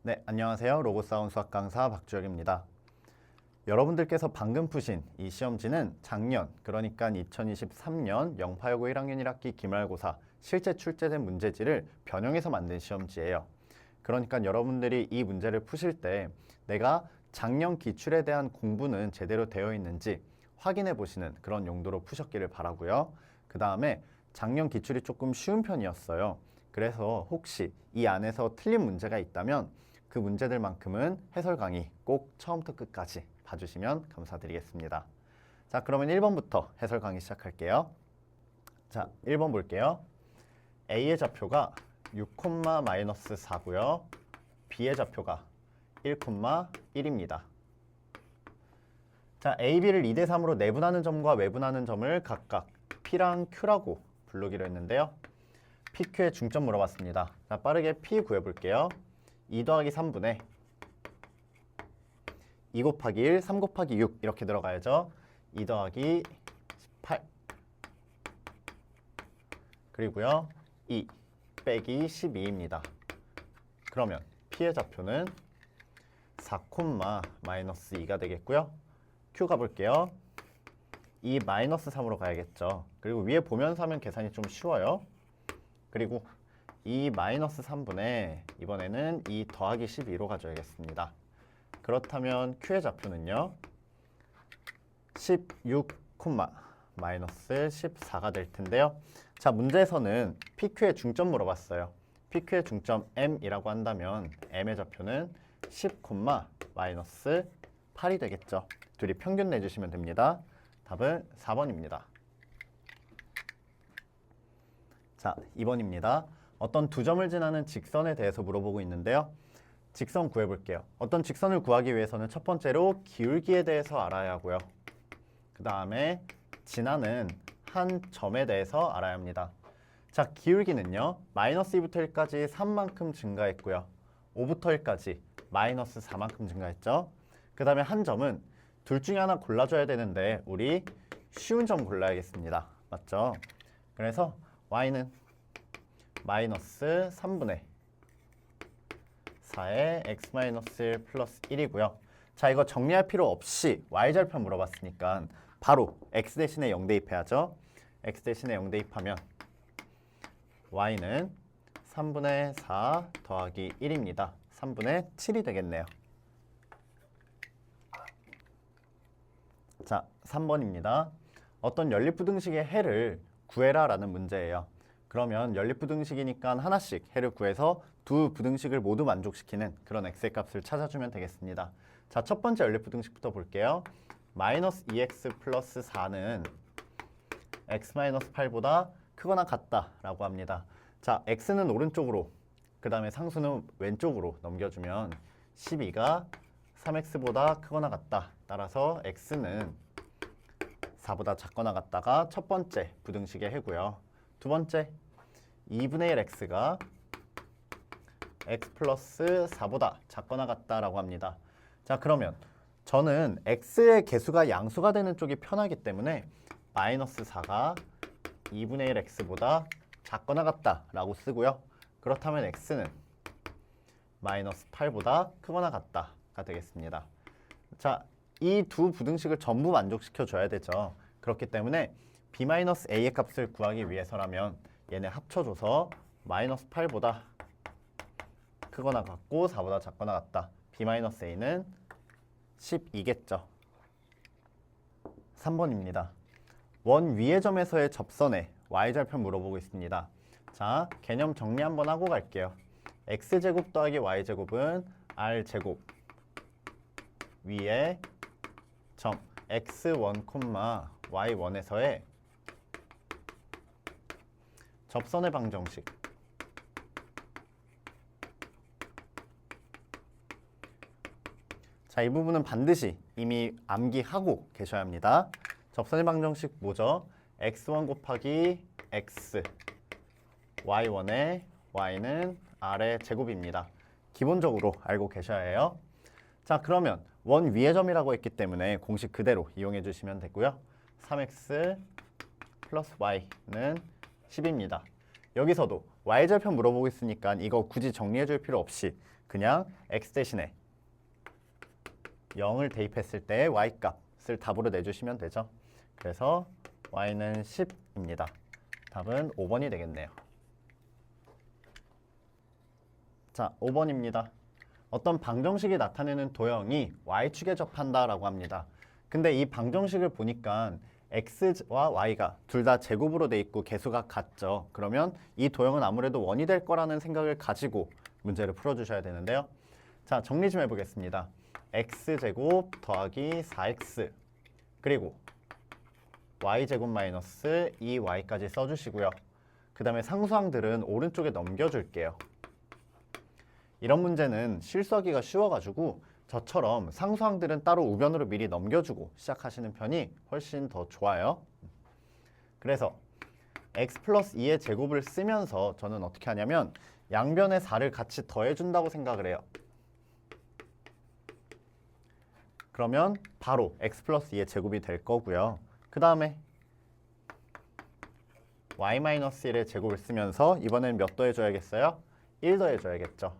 네, 안녕하세요. 로고사원 수학 강사 박주혁입니다. 여러분들께서 방금 푸신 이 시험지는 작년, 그러니까 2023년 영파여고 1학년 1학기 기말고사 실제 출제된 문제지를 변형해서 만든 시험지예요. 그러니까 여러분들이 이 문제를 푸실 때 내가 작년 기출에 대한 공부는 제대로 되어 있는지 확인해 보시는 그런 용도로 푸셨기를 바라고요. 그 다음에 작년 기출이 조금 쉬운 편이었어요. 그래서 혹시 이 안에서 틀린 문제가 있다면 그 문제들만큼은 해설 강의 꼭 처음부터 끝까지 봐주시면 감사드리겠습니다. 자, 그러면 1번부터 해설 강의 시작할게요. 자, 1번 볼게요. A의 좌표가 6,-4고요. B의 좌표가 1,1입니다. 자, A, B를 2대 3으로 내분하는 점과 외분하는 점을 각각 P랑 Q라고 부르기로 했는데요. PQ의 중점 물어봤습니다. 자, 빠르게 P 구해볼게요. 2 더하기 3분의 2 곱하기 1, 3 곱하기 6 이렇게 들어가야죠. 2 더하기 18 그리고요 2 빼기 12입니다. 그러면 P의 좌표는 4,-2가 되겠고요. Q 가볼게요. 2 마이너스 3으로 가야겠죠. 그리고 위에 보면서 하면 계산이 좀 쉬워요. 그리고 2 마이너스 3분의 이번에는 2 더하기 12로 가져야겠습니다. 그렇다면 Q의 좌표는요 16, 마이너스 14가 될 텐데요. 자, 문제에서는 PQ의 중점 물어봤어요. PQ의 중점 M이라고 한다면 M의 좌표는 10, 마이너스 8이 되겠죠. 둘이 평균 내주시면 됩니다. 답은 4번입니다. 자, 2번입니다. 어떤 두 점을 지나는 직선에 대해서 물어보고 있는데요. 직선 구해볼게요. 어떤 직선을 구하기 위해서는 첫 번째로 기울기에 대해서 알아야 하고요. 그 다음에 지나는 한 점에 대해서 알아야 합니다. 자, 기울기는요. 마이너스 2부터 1까지 3만큼 증가했고요. 5부터 1까지 마이너스 4만큼 증가했죠. 그 다음에 한 점은 둘 중에 하나 골라줘야 되는데 우리 쉬운 점 골라야겠습니다. 맞죠? 그래서 y는 마이너스 3분의 4의 x-1 플러스 1이고요. 자, 이거 정리할 필요 없이 y절표 물어봤으니까 바로 x 대신에 0 대입해야죠. x 대신에 0 대입하면 y는 3분의 4 더하기 1입니다. 3분의 7이 되겠네요. 자, 3번입니다. 어떤 연립부등식의 해를 구해라 라는 문제예요. 그러면 연립부등식이니까 하나씩 해를 구해서 두 부등식을 모두 만족시키는 그런 x의 값을 찾아주면 되겠습니다. 자, 첫 번째 연립부등식부터 볼게요. 마이너스 2x 플러스 4는 x-8보다 크거나 같다라고 합니다. 자, x는 오른쪽으로, 그 다음에 상수는 왼쪽으로 넘겨주면 12가 3x보다 크거나 같다. 따라서 x는 4보다 작거나 같다가 첫 번째 부등식의 해고요. 두 번째, 2분의 1 x가 x 플러스 4보다 작거나 같다라고 합니다. 자, 그러면 저는 x의 개수가 양수가 되는 쪽이 편하기 때문에 마이너스 4가 2분의 1 x보다 작거나 같다라고 쓰고요. 그렇다면 x는 마이너스 8보다 크거나 같다가 되겠습니다. 자, 이 두 부등식을 전부 만족시켜 줘야 되죠. 그렇기 때문에 b-a의 값을 구하기 위해서라면 얘네 합쳐줘서 마이너스 8보다 크거나 같고 4보다 작거나 같다. b-a는 12겠죠. 3번입니다. 원 위의 점에서의 접선의 y절표 물어보고 있습니다. 자, 개념 정리 한번 하고 갈게요. x제곱 더하기 y제곱은 r제곱 위에 점 x1, y1에서의 접선의 방정식. 자, 이 부분은 반드시 이미 암기하고 계셔야 합니다. 접선의 방정식 뭐죠? x1 곱하기 x y1의 y는 r의 제곱입니다. 기본적으로 알고 계셔야 해요. 자, 그러면 원 위의 점이라고 했기 때문에 공식 그대로 이용해 주시면 되고요. 3x 플러스 y는 10입니다. 여기서도 y절편 물어보고 있으니까 이거 굳이 정리해 줄 필요 없이 그냥 x 대신에 0을 대입했을 때 y 값을 답으로 내주시면 되죠. 그래서 y는 10입니다. 답은 5번이 되겠네요. 자, 5번입니다. 어떤 방정식이 나타내는 도형이 y축에 접한다라고 합니다. 근데 이 방정식을 보니까 x와 y가 둘 다 제곱으로 돼 있고 개수가 같죠. 그러면 이 도형은 아무래도 원이 될 거라는 생각을 가지고 문제를 풀어주셔야 되는데요. 자, 정리 좀 해보겠습니다. x제곱 더하기 4x 그리고 y제곱 마이너스 2y까지 써주시고요. 그 다음에 상수항들은 오른쪽에 넘겨줄게요. 이런 문제는 실수하기가 쉬워가지고 저처럼 상수항들은 따로 우변으로 미리 넘겨주고 시작하시는 편이 훨씬 더 좋아요. 그래서 x 플러스 2의 제곱을 쓰면서 저는 어떻게 하냐면 양변에 4를 같이 더해준다고 생각을 해요. 그러면 바로 x 플러스 2의 제곱이 될 거고요. 그 다음에 y-1의 제곱을 쓰면서 이번엔 몇 더해줘야겠어요? 1 더해줘야겠죠.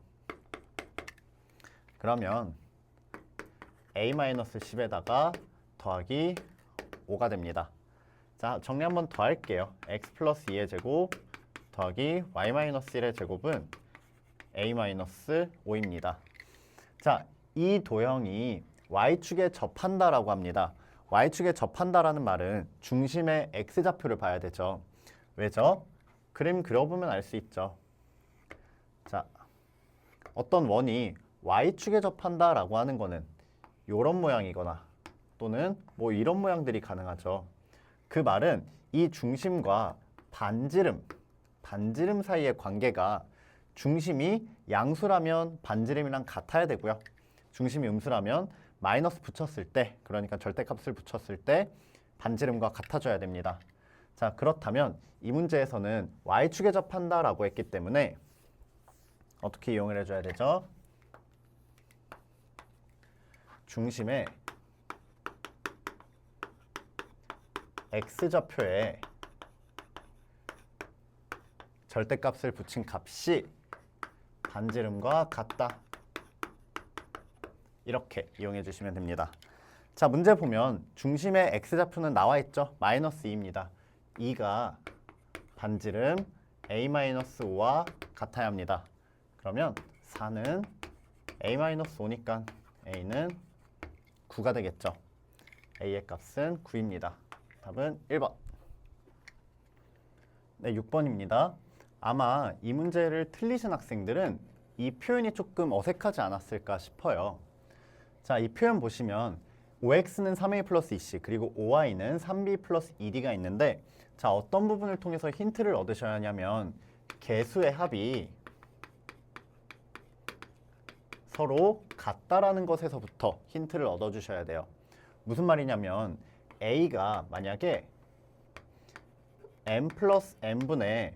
그러면 a-10에다가 더하기 5가 됩니다. 자, 정리 한번 더 할게요. x 플러스 2의 제곱 더하기 y-1의 제곱은 a-5입니다. 자, 이 도형이 y축에 접한다라고 합니다. y축에 접한다라는 말은 중심의 x좌표를 봐야 되죠. 왜죠? 그림 그려보면 알 수 있죠. 자, 어떤 원이 y축에 접한다라고 하는 거는 이런 모양이거나 또는 뭐 이런 모양들이 가능하죠. 그 말은 이 중심과 반지름 사이의 관계가 중심이 양수라면 반지름이랑 같아야 되고요. 중심이 음수라면 마이너스 붙였을 때, 그러니까 절대값을 붙였을 때 반지름과 같아져야 됩니다. 자, 그렇다면 이 문제에서는 y축에 접한다라고 했기 때문에 어떻게 이용을 해줘야 되죠? 중심의 x좌표에 절대값을 붙인 값이 반지름과 같다. 이렇게 이용해 주시면 됩니다. 자, 문제 보면 중심의 x좌표는 나와 있죠. 마이너스 2입니다. 2가 반지름 a-5와 같아야 합니다. 그러면 4는 a-5니까 a는 9가 되겠죠. a의 값은 9입니다. 답은 1번. 네, 6번입니다. 아마 이 문제를 틀리신 학생들은 이 표현이 조금 어색하지 않았을까 싶어요. 자, 이 표현 보시면 5x는 3a 플러스 2c 그리고 5y는 3b 플러스 2d가 있는데, 자, 어떤 부분을 통해서 힌트를 얻으셔야 하냐면 개수의 합이 서로 같다라는 것에서부터 힌트를 얻어주셔야 돼요. 무슨 말이냐면 a가 만약에 m 플러스 n분의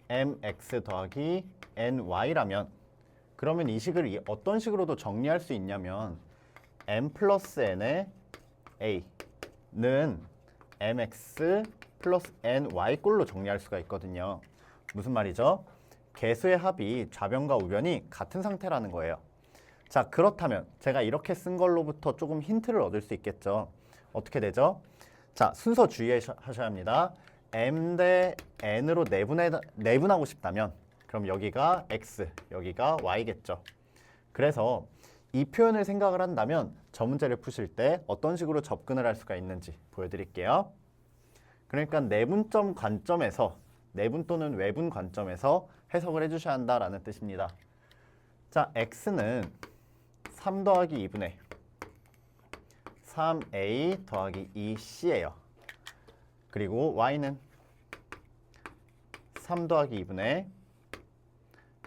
mx 더하기 ny라면 그러면 이 식을 어떤 식으로도 정리할 수 있냐면 m 플러스 n의 a는 mx 플러스 ny 꼴로 정리할 수가 있거든요. 무슨 말이죠? 개수의 합이 좌변과 우변이 같은 상태라는 거예요. 자, 그렇다면 제가 이렇게 쓴 걸로부터 조금 힌트를 얻을 수 있겠죠. 어떻게 되죠? 자, 순서 주의하셔야 합니다. m 대 n으로 내분하고 싶다면 그럼 여기가 x, 여기가 y겠죠. 그래서 이 표현을 생각을 한다면 저 문제를 푸실 때 어떤 식으로 접근을 할 수가 있는지 보여드릴게요. 그러니까 내분점 관점에서, 내분 또는 외분 관점에서 해석을 해주셔야 한다라는 뜻입니다. 자, x는 3 더하기 2분의 3a 더하기 2c예요. 그리고 y는 3 더하기 2분의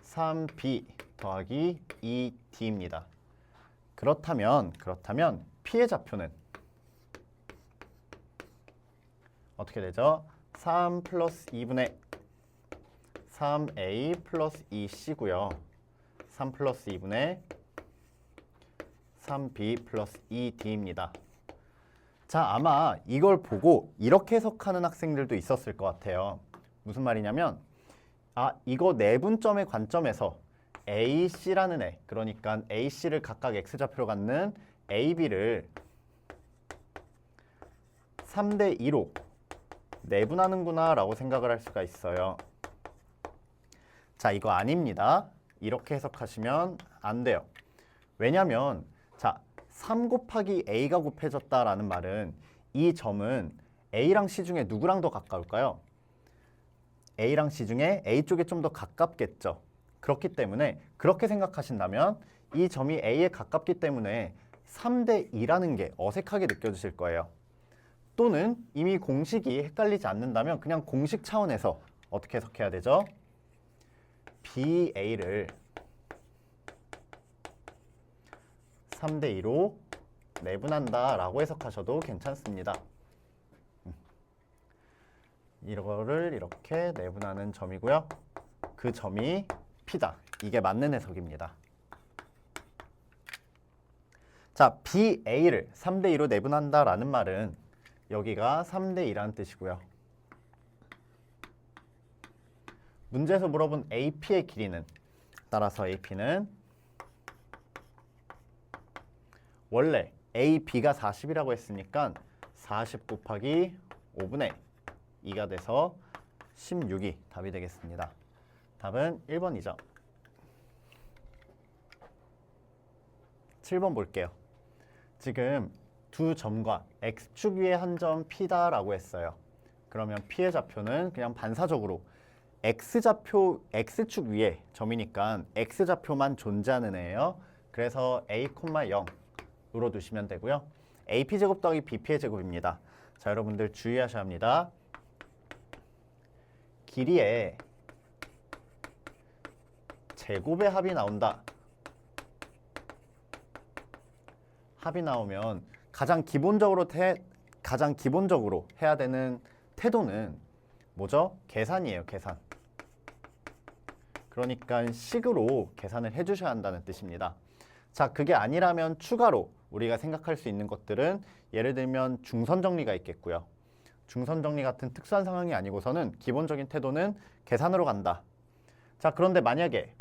3b 더하기 2d입니다. 그렇다면 p의 좌표는 어떻게 되죠? 3 플러스 2분의 3a 플러스 2c고요. 3 플러스 2분의 3b 플러스 2d입니다. 자, 아마 이걸 보고 이렇게 해석하는 학생들도 있었을 것 같아요. 무슨 말이냐면 이거 내분점의 관점에서 AC라는 애, 그러니까 AC를 각각 X좌표로 갖는 AB를 3대 2로 내분하는구나 라고 생각을 할 수가 있어요. 자, 이거 아닙니다. 이렇게 해석하시면 안 돼요. 왜냐면 자, 3 곱하기 A가 곱해졌다라는 말은 이 점은 A랑 C 중에 누구랑 더 가까울까요? A랑 C 중에 A 쪽에 좀 더 가깝겠죠. 그렇기 때문에 그렇게 생각하신다면 이 점이 A에 가깝기 때문에 3대 2라는 게 어색하게 느껴지실 거예요. 또는 이미 공식이 헷갈리지 않는다면 그냥 공식 차원에서 어떻게 해석해야 되죠? BA를 3대 2로 내분한다 라고 해석하셔도 괜찮습니다. 이거를 이렇게 내분하는 점이고요. 그 점이 P다. 이게 맞는 해석입니다. 자, BA를 3대 2로 내분한다 라는 말은 여기가 3대 2라는 뜻이고요. 문제에서 물어본 AP의 길이는 따라서 AP는 원래 AB가 40이라고 했으니까 40 곱하기 5분의 2가 돼서 16이 답이 되겠습니다. 답은 1번이죠. 7번 볼게요. 지금 두 점과 X축 위에 한 점 P다라고 했어요. 그러면 P의 좌표는 그냥 반사적으로 X좌표, X축 위에 점이니까 X좌표만 존재하는 애예요. 그래서 A, 0으로 두시면 되고요. AP제곱 더하기 BP의 제곱입니다. 자, 여러분들 주의하셔야 합니다. 길이에 제곱의 합이 나온다. 합이 나오면 가장 기본적으로 해야 되는 태도는 뭐죠? 계산이에요, 계산. 그러니까 식으로 계산을 해주셔야 한다는 뜻입니다. 자, 그게 아니라면 추가로 우리가 생각할 수 있는 것들은 예를 들면 중선 정리가 있겠고요. 중선 정리 같은 특수한 상황이 아니고서는 기본적인 태도는 계산으로 간다. 자, 그런데 만약에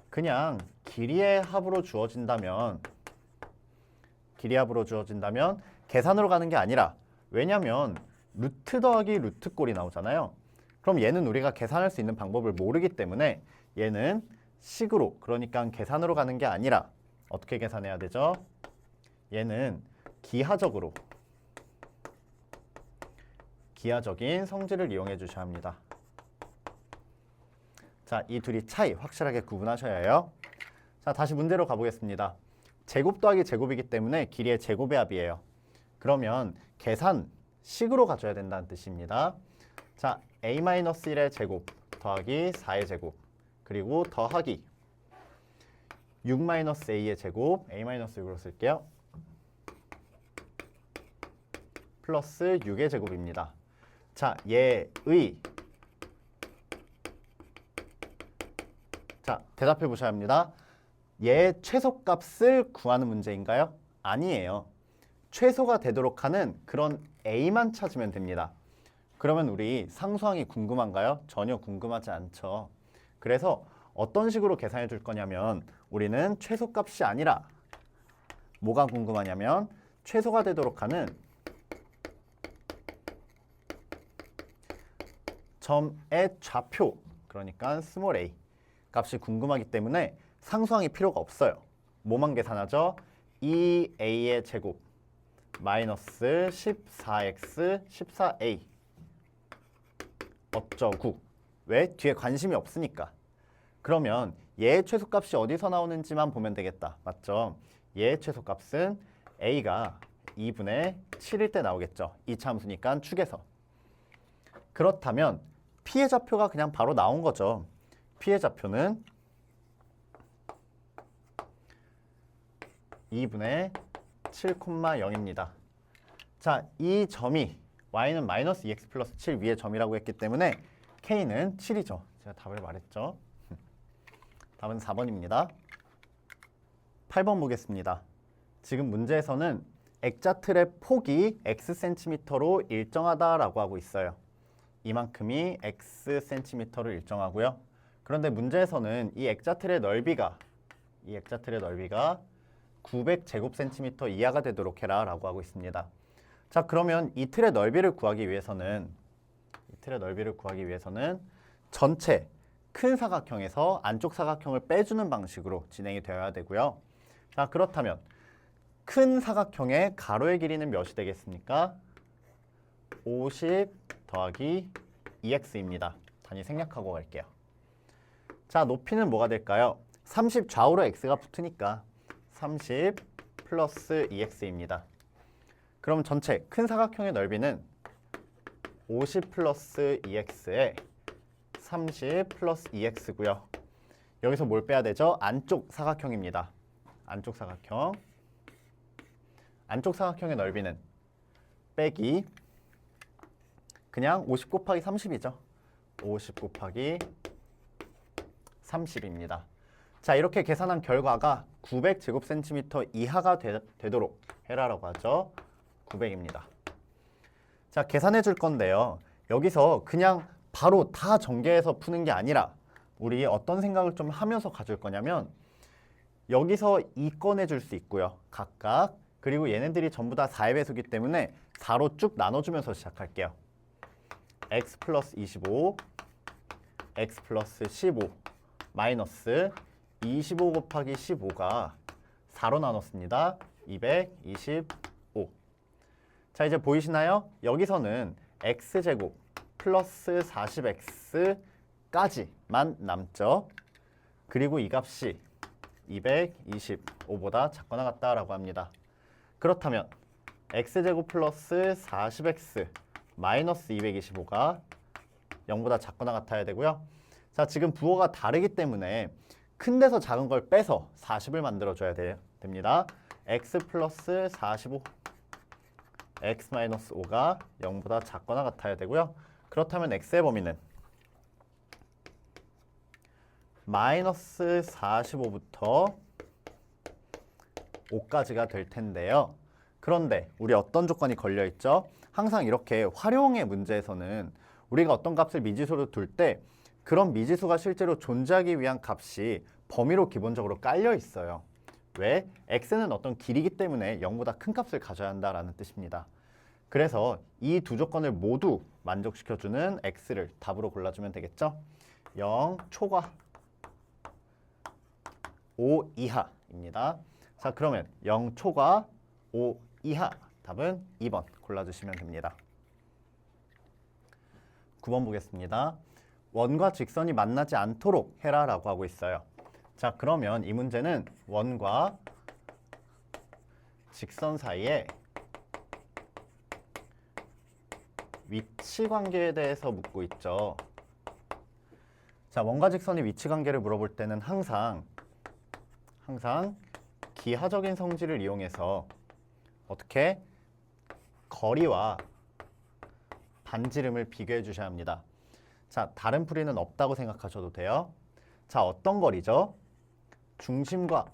그냥 길이의 합으로 주어진다면 계산으로 가는 게 아니라, 왜냐면 루트 더하기 루트 꼴이 나오잖아요. 그럼 얘는 우리가 계산할 수 있는 방법을 모르기 때문에 얘는 식으로, 그러니까 계산으로 가는 게 아니라 어떻게 계산해야 되죠? 얘는 기하적인 성질을 이용해 주셔야 합니다. 자, 이 둘이 차이 확실하게 구분하셔야 해요. 자, 다시 문제로 가보겠습니다. 제곱 더하기 제곱이기 때문에 길이의 제곱의 합이에요. 그러면 계산식으로 가져야 된다는 뜻입니다. 자, A-1의 제곱 더하기 4의 제곱 그리고 더하기 6-A의 제곱 A-6으로 쓸게요. 플러스 6의 제곱입니다. 자, 대답해 보셔야 합니다. 얘 최소값을 구하는 문제인가요? 아니에요. 최소가 되도록 하는 그런 A만 찾으면 됩니다. 그러면 우리 상수항이 궁금한가요? 전혀 궁금하지 않죠. 그래서 어떤 식으로 계산해 줄 거냐면 우리는 최소값이 아니라 뭐가 궁금하냐면 최소가 되도록 하는 점의 좌표, 그러니까 스몰 a 값이 궁금하기 때문에 상수항이 필요가 없어요. 뭐만 계산하죠? 2a의 제곱 마이너스 14x 14a 어쩌구. 왜? 뒤에 관심이 없으니까. 그러면 얘의 최소값이 어디서 나오는지만 보면 되겠다. 맞죠? 얘의 최소값은 a가 2분의 7일 때 나오겠죠. 이차 함수니까 축에서. 그렇다면 p의 좌표가 그냥 바로 나온 거죠. p의 좌표는 2분의 7,0입니다. 자, 이 점이 y는 마이너스 2x 플러스 7 위의 점이라고 했기 때문에 k는 7이죠. 제가 답을 말했죠. 답은 4번입니다. 8번 보겠습니다. 지금 문제에서는 액자틀의 폭이 xcm로 일정하다라고 하고 있어요. 이만큼이 xcm로 일정하고요. 그런데 문제에서는 이 액자틀의 넓이가 900제곱센티미터 이하가 되도록 해라 라고 하고 있습니다. 자, 그러면 이 틀의 넓이를 구하기 위해서는 전체 큰 사각형에서 안쪽 사각형을 빼주는 방식으로 진행이 되어야 되고요. 자, 그렇다면 큰 사각형의 가로의 길이는 몇이 되겠습니까? 50 더하기 2x입니다. 단위 생략하고 갈게요. 자, 높이는 뭐가 될까요? 30 좌우로 x가 붙으니까 30 플러스 2x입니다. 그럼 전체 큰 사각형의 넓이는 50 플러스 2x에 30 플러스 2x고요. 여기서 뭘 빼야 되죠? 안쪽 사각형입니다. 안쪽 사각형의 넓이는 빼기 그냥 50 곱하기 30이죠. 50 곱하기 30입니다. 자, 이렇게 계산한 결과가 900제곱센티미터 이하가 되도록 해라라고 하죠. 900입니다. 자, 계산해 줄 건데요. 여기서 그냥 바로 다 전개해서 푸는 게 아니라 우리 어떤 생각을 좀 하면서 가줄 거냐면 여기서 2 꺼내 줄 수 있고요. 각각. 그리고 얘네들이 전부 다 4의 배수기 때문에 4로 쭉 나눠주면서 시작할게요. x 플러스 25, x 플러스 15 마이너스 25 곱하기 15가 4로 나눴습니다. 225. 자, 이제 보이시나요? 여기서는 x제곱 플러스 40x까지만 남죠. 그리고 이 값이 225보다 작거나 같다라고 합니다. 그렇다면 x제곱 플러스 40x 마이너스 225가 0보다 작거나 같아야 되고요. 자, 지금 부호가 다르기 때문에 큰 데서 작은 걸 빼서 40을 만들어줘야 됩니다. x 플러스 45 x 마이너스 5가 0보다 작거나 같아야 되고요. 그렇다면 x의 범위는 마이너스 45부터 5까지가 될 텐데요. 그런데 우리 어떤 조건이 걸려 있죠? 항상 이렇게 활용의 문제에서는 우리가 어떤 값을 미지수로 둘 때 그런 미지수가 실제로 존재하기 위한 값이 범위로 기본적으로 깔려 있어요. 왜? x는 어떤 길이기 때문에 0보다 큰 값을 가져야 한다라는 뜻입니다. 그래서 이 두 조건을 모두 만족시켜주는 x를 답으로 골라주면 되겠죠? 0 초과 5 이하입니다. 자, 그러면 0 초과 5 이하 답은 2번 골라주시면 됩니다. 9번 보겠습니다. 원과 직선이 만나지 않도록 해라 라고 하고 있어요. 자, 그러면 이 문제는 원과 직선 사이에 위치 관계에 대해서 묻고 있죠. 자, 원과 직선의 위치 관계를 물어볼 때는 항상 기하적인 성질을 이용해서 어떻게 거리와 반지름을 비교해 주셔야 합니다. 자, 다른 풀이는 없다고 생각하셔도 돼요. 자, 어떤 거리죠? 중심과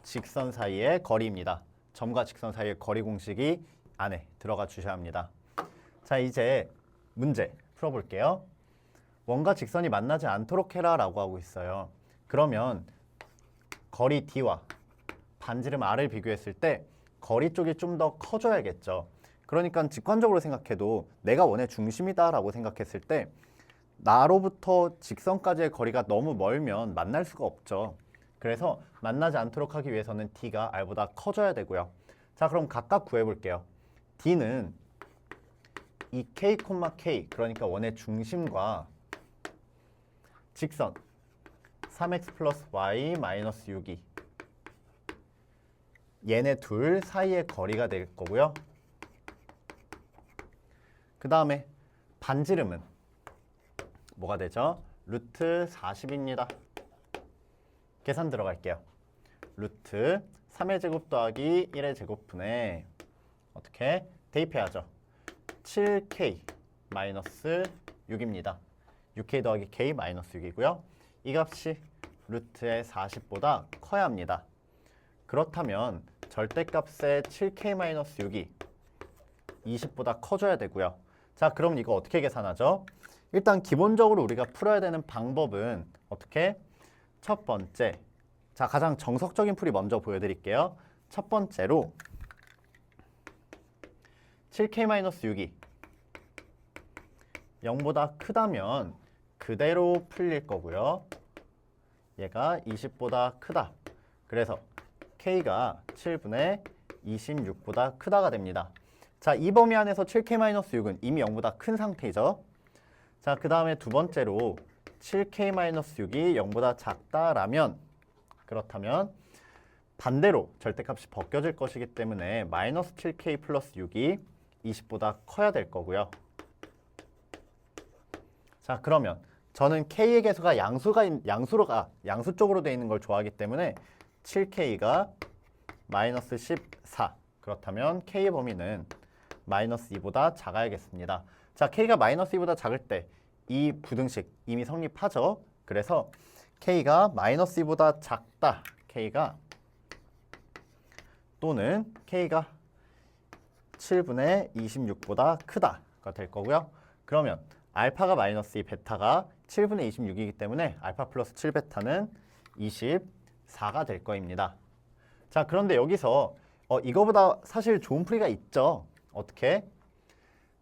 직선 사이의 거리입니다. 점과 직선 사이의 거리 공식이 안에 들어가 주셔야 합니다. 자, 이제 문제 풀어볼게요. 원과 직선이 만나지 않도록 해라 라고 하고 있어요. 그러면 거리 D와 반지름 R을 비교했을 때 거리 쪽이 좀 더 커져야겠죠. 그러니까 직관적으로 생각해도 내가 원의 중심이다 라고 생각했을 때 나로부터 직선까지의 거리가 너무 멀면 만날 수가 없죠. 그래서 만나지 않도록 하기 위해서는 D가 R보다 커져야 되고요. 자, 그럼 각각 구해볼게요. D는 이 K, K, 그러니까 원의 중심과 직선 3x 플러스 y 마이너스 6이 얘네 둘 사이의 거리가 될 거고요. 그 다음에 반지름은 뭐가 되죠? 루트 40입니다. 계산 들어갈게요. 루트 3의 제곱 더하기 1의 제곱분에 어떻게 대입해야죠? 7k 마이너스 6입니다. 6k 더하기 k 마이너스 6이고요. 이 값이 루트의 40보다 커야 합니다. 그렇다면 절대값의 7k 마이너스 6이 20보다 커져야 되고요. 자, 그럼 이거 어떻게 계산하죠? 일단 기본적으로 우리가 풀어야 되는 방법은 어떻게? 첫 번째, 자, 가장 정석적인 풀이 먼저 보여드릴게요. 첫 번째로 7k-6이 0보다 크다면 그대로 풀릴 거고요. 얘가 20보다 크다. 그래서 k가 7분의 26보다 크다가 됩니다. 자, 이 범위 안에서 7k-6은 이미 0보다 큰 상태죠. 자, 그 다음에 두 번째로 7k-6이 0보다 작다라면, 그렇다면 반대로 절대값이 벗겨질 것이기 때문에 마이너스 7k 플러스 6이 20보다 커야 될 거고요. 자, 그러면 저는 k의 개수가 양수 쪽으로 되어 있는 걸 좋아하기 때문에 7k가 마이너스 14. 그렇다면 k의 범위는 마이너스 2보다 작아야겠습니다. 자, k가 마이너스 2보다 작을 때 이 부등식 이미 성립하죠. 그래서 k가 마이너스 2보다 작다. k가 또는 k가 7분의 26보다 크다가 될 거고요. 그러면 알파가 마이너스 2, 베타가 7분의 26이기 때문에 알파 플러스 7 베타는 24가 될 거입니다. 자, 그런데 여기서 이거보다 사실 좋은 풀이가 있죠. 어떻게?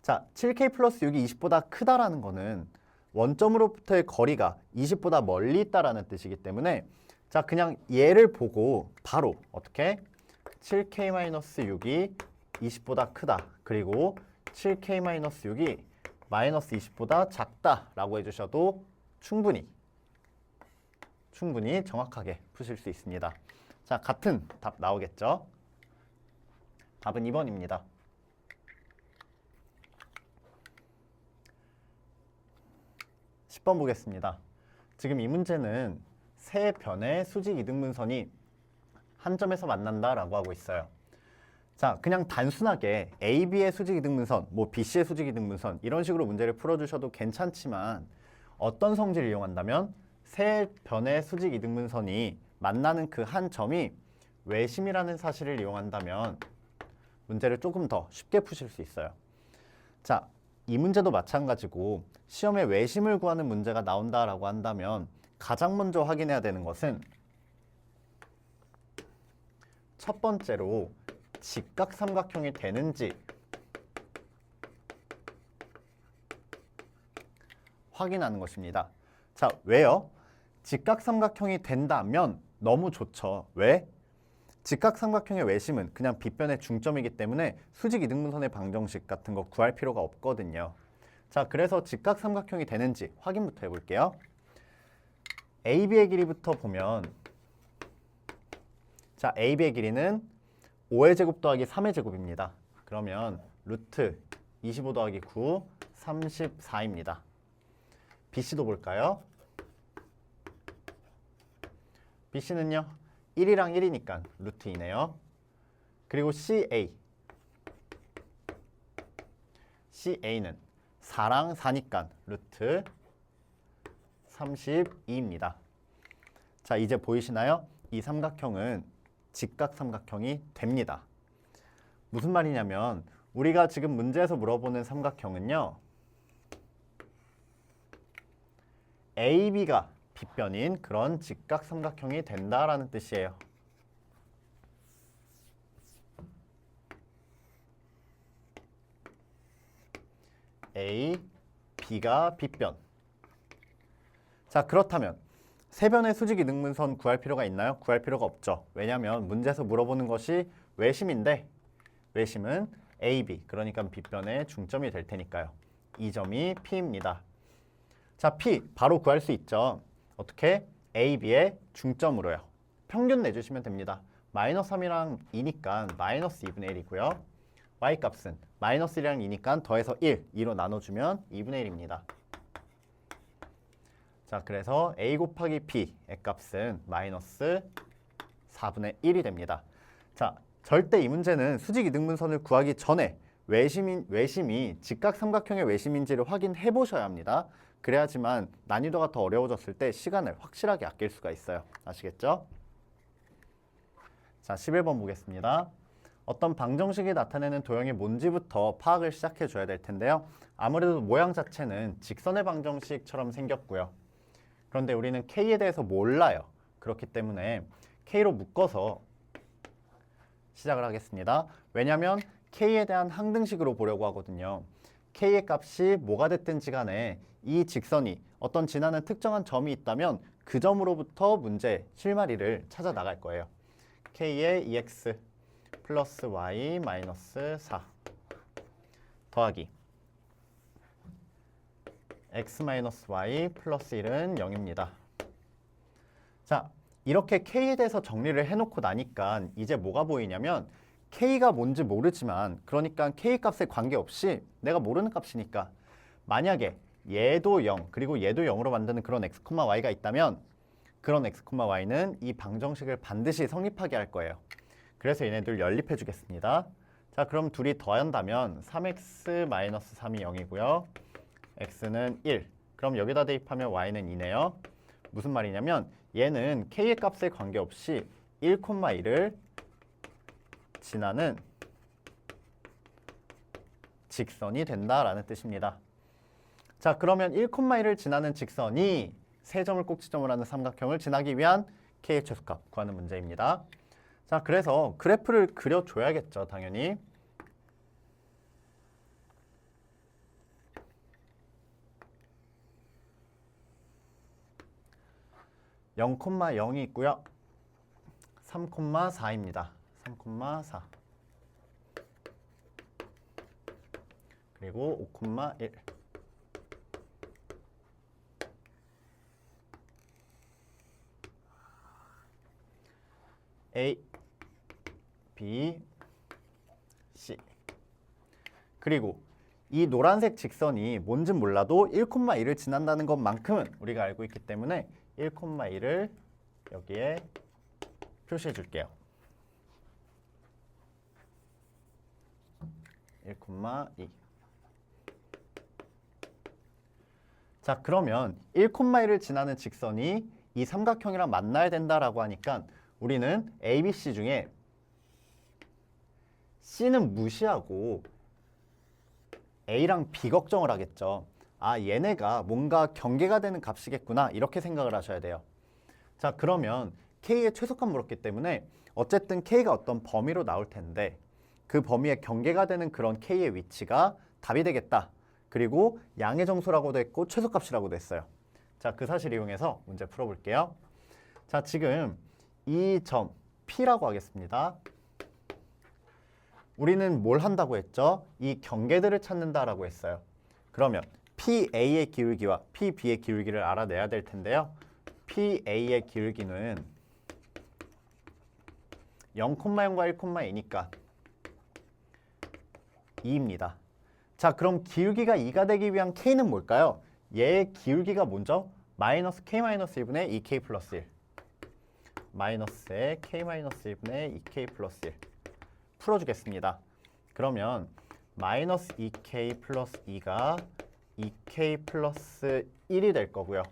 자, 7k 플러스 6이 20보다 크다라는 거는 원점으로부터의 거리가 20보다 멀리 있다라는 뜻이기 때문에 자, 그냥 얘를 보고 바로 어떻게? 7k-6이 20보다 크다. 그리고 7k-6이 마이너스 20보다 작다라고 해주셔도 충분히 정확하게 푸실 수 있습니다. 자, 같은 답 나오겠죠? 답은 2번입니다. 10번 보겠습니다. 지금 이 문제는 세 변의 수직 이등분선이 한 점에서 만난다라고 하고 있어요. 자, 그냥 단순하게 AB의 수직 이등분선, 뭐 BC의 수직 이등분선 이런 식으로 문제를 풀어주셔도 괜찮지만 어떤 성질을 이용한다면 세 변의 수직 이등분선이 만나는 그 한 점이 외심이라는 사실을 이용한다면 문제를 조금 더 쉽게 푸실 수 있어요. 자, 이 문제도 마찬가지고 시험에 외심을 구하는 문제가 나온다라고 한다면 가장 먼저 확인해야 되는 것은 첫 번째로 직각삼각형이 되는지 확인하는 것입니다. 자, 왜요? 직각삼각형이 된다면 너무 좋죠. 왜? 직각삼각형의 외심은 그냥 빗변의 중점이기 때문에 수직 이등분선의 방정식 같은 거 구할 필요가 없거든요. 자, 그래서 직각삼각형이 되는지 확인부터 해볼게요. AB의 길이부터 보면 자, AB의 길이는 5의 제곱 더하기 3의 제곱입니다. 그러면 루트 25 더하기 9, 34입니다. BC도 볼까요? BC는요, 1이랑 1이니까 루트 2네요. 그리고 CA는 4랑 4니까 루트 32입니다. 자, 이제 보이시나요? 이 삼각형은 직각삼각형이 됩니다. 무슨 말이냐면 우리가 지금 문제에서 물어보는 삼각형은요, AB가 빗변인 그런 직각삼각형이 된다라는 뜻이에요. A, B가 빗변. 자, 그렇다면 세 변의 수직 이등분선 구할 필요가 있나요? 구할 필요가 없죠. 왜냐하면 문제에서 물어보는 것이 외심인데 외심은 AB, 그러니까 빗변의 중점이 될 테니까요. 이 점이 P입니다. 자, P 바로 구할 수 있죠. 어떻게? AB의 중점으로요. 평균 내주시면 됩니다. 마이너스 3이랑 2니까 마이너스 2분의 1이고요. Y값은 마이너스 1이랑 2니까 더해서 2로 나눠주면 2분의 1입니다. 자, 그래서 A 곱하기 B의 값은 마이너스 4분의 1이 됩니다. 자, 절대 이 문제는 수직 이등분선을 구하기 전에 외심이 직각삼각형의 외심인지를 확인해 보셔야 합니다. 그래야지만 난이도가 더 어려워졌을 때 시간을 확실하게 아낄 수가 있어요. 아시겠죠? 자, 11번 보겠습니다. 어떤 방정식이 나타내는 도형이 뭔지부터 파악을 시작해 줘야 될 텐데요. 아무래도 모양 자체는 직선의 방정식처럼 생겼고요. 그런데 우리는 K에 대해서 몰라요. 그렇기 때문에 K로 묶어서 시작을 하겠습니다. 왜냐하면 K에 대한 항등식으로 보려고 하거든요. K의 값이 뭐가 됐든지 간에 이 직선이 어떤 지나는 특정한 점이 있다면 그 점으로부터 문제, 실마리를 찾아 나갈 거예요. K의 EX 플러스 Y 마이너스 4 더하기 X 마이너스 Y 플러스 1은 0입니다. 자, 이렇게 K에 대해서 정리를 해놓고 나니까 이제 뭐가 보이냐면 K가 뭔지 모르지만 그러니까 K 값에 관계없이 내가 모르는 값이니까 만약에 얘도 0 그리고 얘도 0으로 만드는 그런 x, y가 있다면 그런 x, y는 이 방정식을 반드시 성립하게 할 거예요. 그래서 얘네들 연립해 주겠습니다. 자, 그럼 둘이 더한다면 3x-3이 0이고요. x는 1. 그럼 여기다 대입하면 y는 2네요. 무슨 말이냐면 얘는 k의 값에 관계없이 1,1을 지나는 직선이 된다라는 뜻입니다. 자, 그러면 1,1을 지나는 직선이 세 점을 꼭지점을 하는 삼각형을 지나기 위한 k의 최소값 구하는 문제입니다. 자, 그래서 그래프를 그려줘야겠죠, 당연히. (0,0이) 있고요. 3,4입니다. 3,4 그리고 5,1 A, B, C 그리고 이 노란색 직선이 뭔진 몰라도 1,1을 지난다는 것만큼은 우리가 알고 있기 때문에 1,1을 여기에 표시해 줄게요. 1,2 자, 그러면 1,1을 지나는 직선이 이 삼각형이랑 만나야 된다라고 하니까 우리는 A, B, C 중에 C는 무시하고 A랑 B 걱정을 하겠죠. 아, 얘네가 뭔가 경계가 되는 값이겠구나 이렇게 생각을 하셔야 돼요. 자, 그러면 K의 최소값 물었기 때문에 어쨌든 K가 어떤 범위로 나올 텐데 그 범위에 경계가 되는 그런 K의 위치가 답이 되겠다. 그리고 양의 정수라고도 했고 최소값이라고도 했어요. 자, 그 사실 이용해서 문제 풀어볼게요. 자, 지금 이 점 P라고 하겠습니다. 우리는 뭘 한다고 했죠? 이 경계들을 찾는다라고 했어요. 그러면 PA의 기울기와 PB의 기울기를 알아내야 될 텐데요. PA의 기울기는 0,0과 1,2니까 2입니다. 자, 그럼 기울기가 2가 되기 위한 K는 뭘까요? 얘의 기울기가 먼저 마이너스 K-1분의 2K 플러스 1 마이너스의 K-1분의 2K 플러스 1 풀어주겠습니다. 그러면 마이너스 2K 플러스 2가 2K 플러스 1이 될 거고요.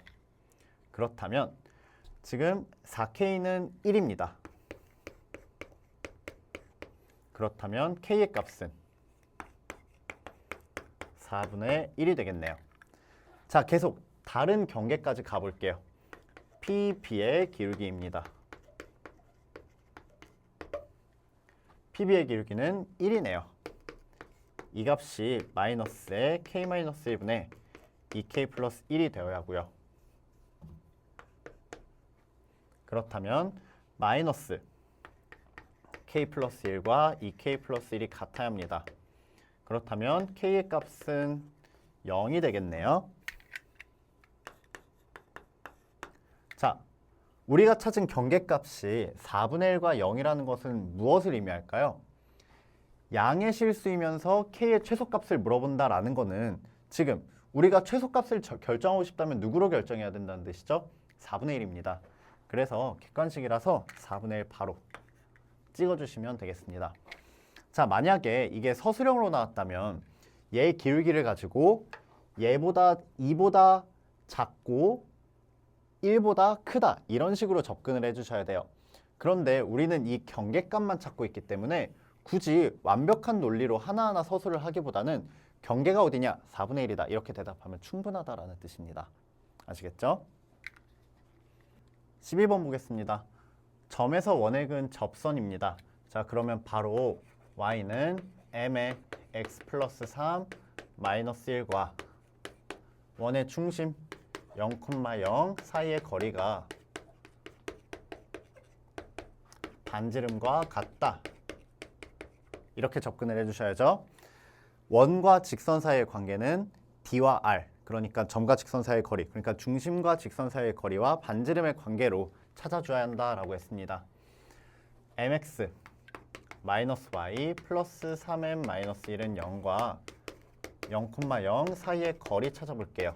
그렇다면 지금 4K는 1입니다. 그렇다면 K의 값은 4분의 1이 되겠네요. 자, 계속 다른 경계까지 가볼게요. PB의 기울기입니다. PB의 기울기는 1이네요. 이 값이 마이너스의 K-1분의 2K 플러스 1이 되어야 하고요. 그렇다면 마이너스 K 플러스 1과 2K 플러스 1이 같아야 합니다. 그렇다면 K의 값은 0이 되겠네요. 자, 우리가 찾은 경계값이 4분의 1과 0이라는 것은 무엇을 의미할까요? 양의 실수이면서 K의 최소값을 물어본다라는 거는 지금 우리가 최소값을 결정하고 싶다면 누구로 결정해야 된다는 뜻이죠? 4분의 1입니다. 그래서 객관식이라서 4분의 1 바로 찍어주시면 되겠습니다. 자, 만약에 이게 서술형으로 나왔다면 얘의 기울기를 가지고 얘보다 2보다 작고 1보다 크다 이런 식으로 접근을 해주셔야 돼요. 그런데 우리는 이 경계값만 찾고 있기 때문에 굳이 완벽한 논리로 하나하나 서술을 하기보다는 경계가 어디냐? 4분의 1이다. 이렇게 대답하면 충분하다라는 뜻입니다. 아시겠죠? 12번 보겠습니다. 점에서 원액은 접선입니다. 자, 그러면 바로 y는 m의 x 플러스 3 마이너스 1과 원의 중심 0,0 사이의 거리가 반지름과 같다. 이렇게 접근을 해주셔야죠. 원과 직선 사이의 관계는 D와 R, 그러니까 점과 직선 사이의 거리, 그러니까 중심과 직선 사이의 거리와 반지름의 관계로 찾아줘야 한다라고 했습니다. mx 마이너스 y 플러스 3m 마이너스 1은 0과 0,0 사이의 거리 찾아볼게요.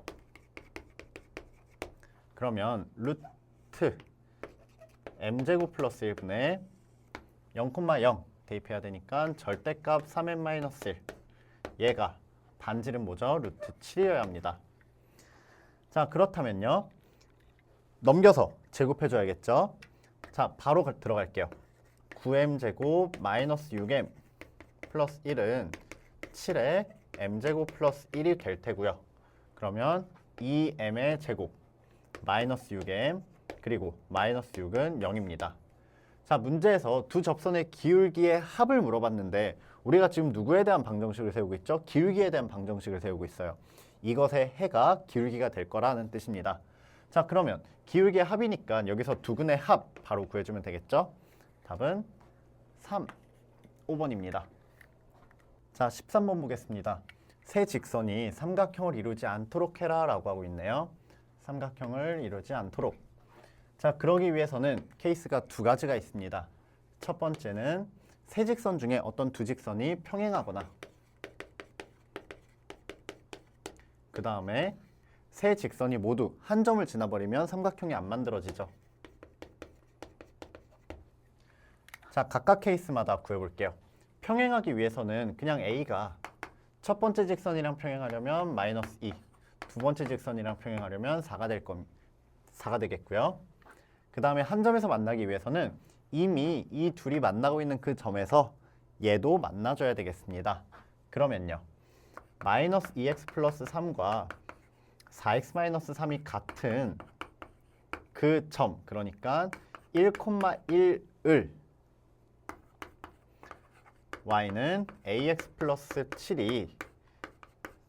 그러면 루트 m제곱 플러스 1분의 0,0 대입해야 되니까 절대값 3m-1 얘가 반지름 뭐죠? 루트 7이어야 합니다. 자, 그렇다면요. 넘겨서 제곱해줘야겠죠? 자, 바로 들어갈게요. 9m제곱 마이너스 6m 플러스 1은 7에 m제곱 플러스 1이 될 테고요. 그러면 2m의 제곱 마이너스 6m 그리고 마이너스 6은 0입니다. 자, 문제에서 두 접선의 기울기의 합을 물어봤는데 우리가 지금 누구에 대한 방정식을 세우고 있죠? 기울기에 대한 방정식을 세우고 있어요. 이것의 해가 기울기가 될 거라는 뜻입니다. 자, 그러면 기울기의 합이니까 여기서 두근의 합 바로 구해주면 되겠죠? 답은 3, 5번입니다. 자, 13번 보겠습니다. 세 직선이 삼각형을 이루지 않도록 해라 라고 하고 있네요. 삼각형을 이루지 않도록. 자, 그러기 위해서는 케이스가 두 가지가 있습니다. 첫 번째는 세 직선 중에 어떤 두 직선이 평행하거나 그 다음에 세 직선이 모두 한 점을 지나버리면 삼각형이 안 만들어지죠. 자, 각각 케이스마다 구해볼게요. 평행하기 위해서는 그냥 A가 첫 번째 직선이랑 평행하려면 마이너스 2, 두 번째 직선이랑 평행하려면 4가 되겠고요. 그 다음에 한 점에서 만나기 위해서는 이미 이 둘이 만나고 있는 그 점에서 얘도 만나줘야 되겠습니다. 그러면요. 마이너스 2x 플러스 3과 4x 마이너스 3이 같은 그 점, 그러니까 1,1을 y는 ax 플러스 7이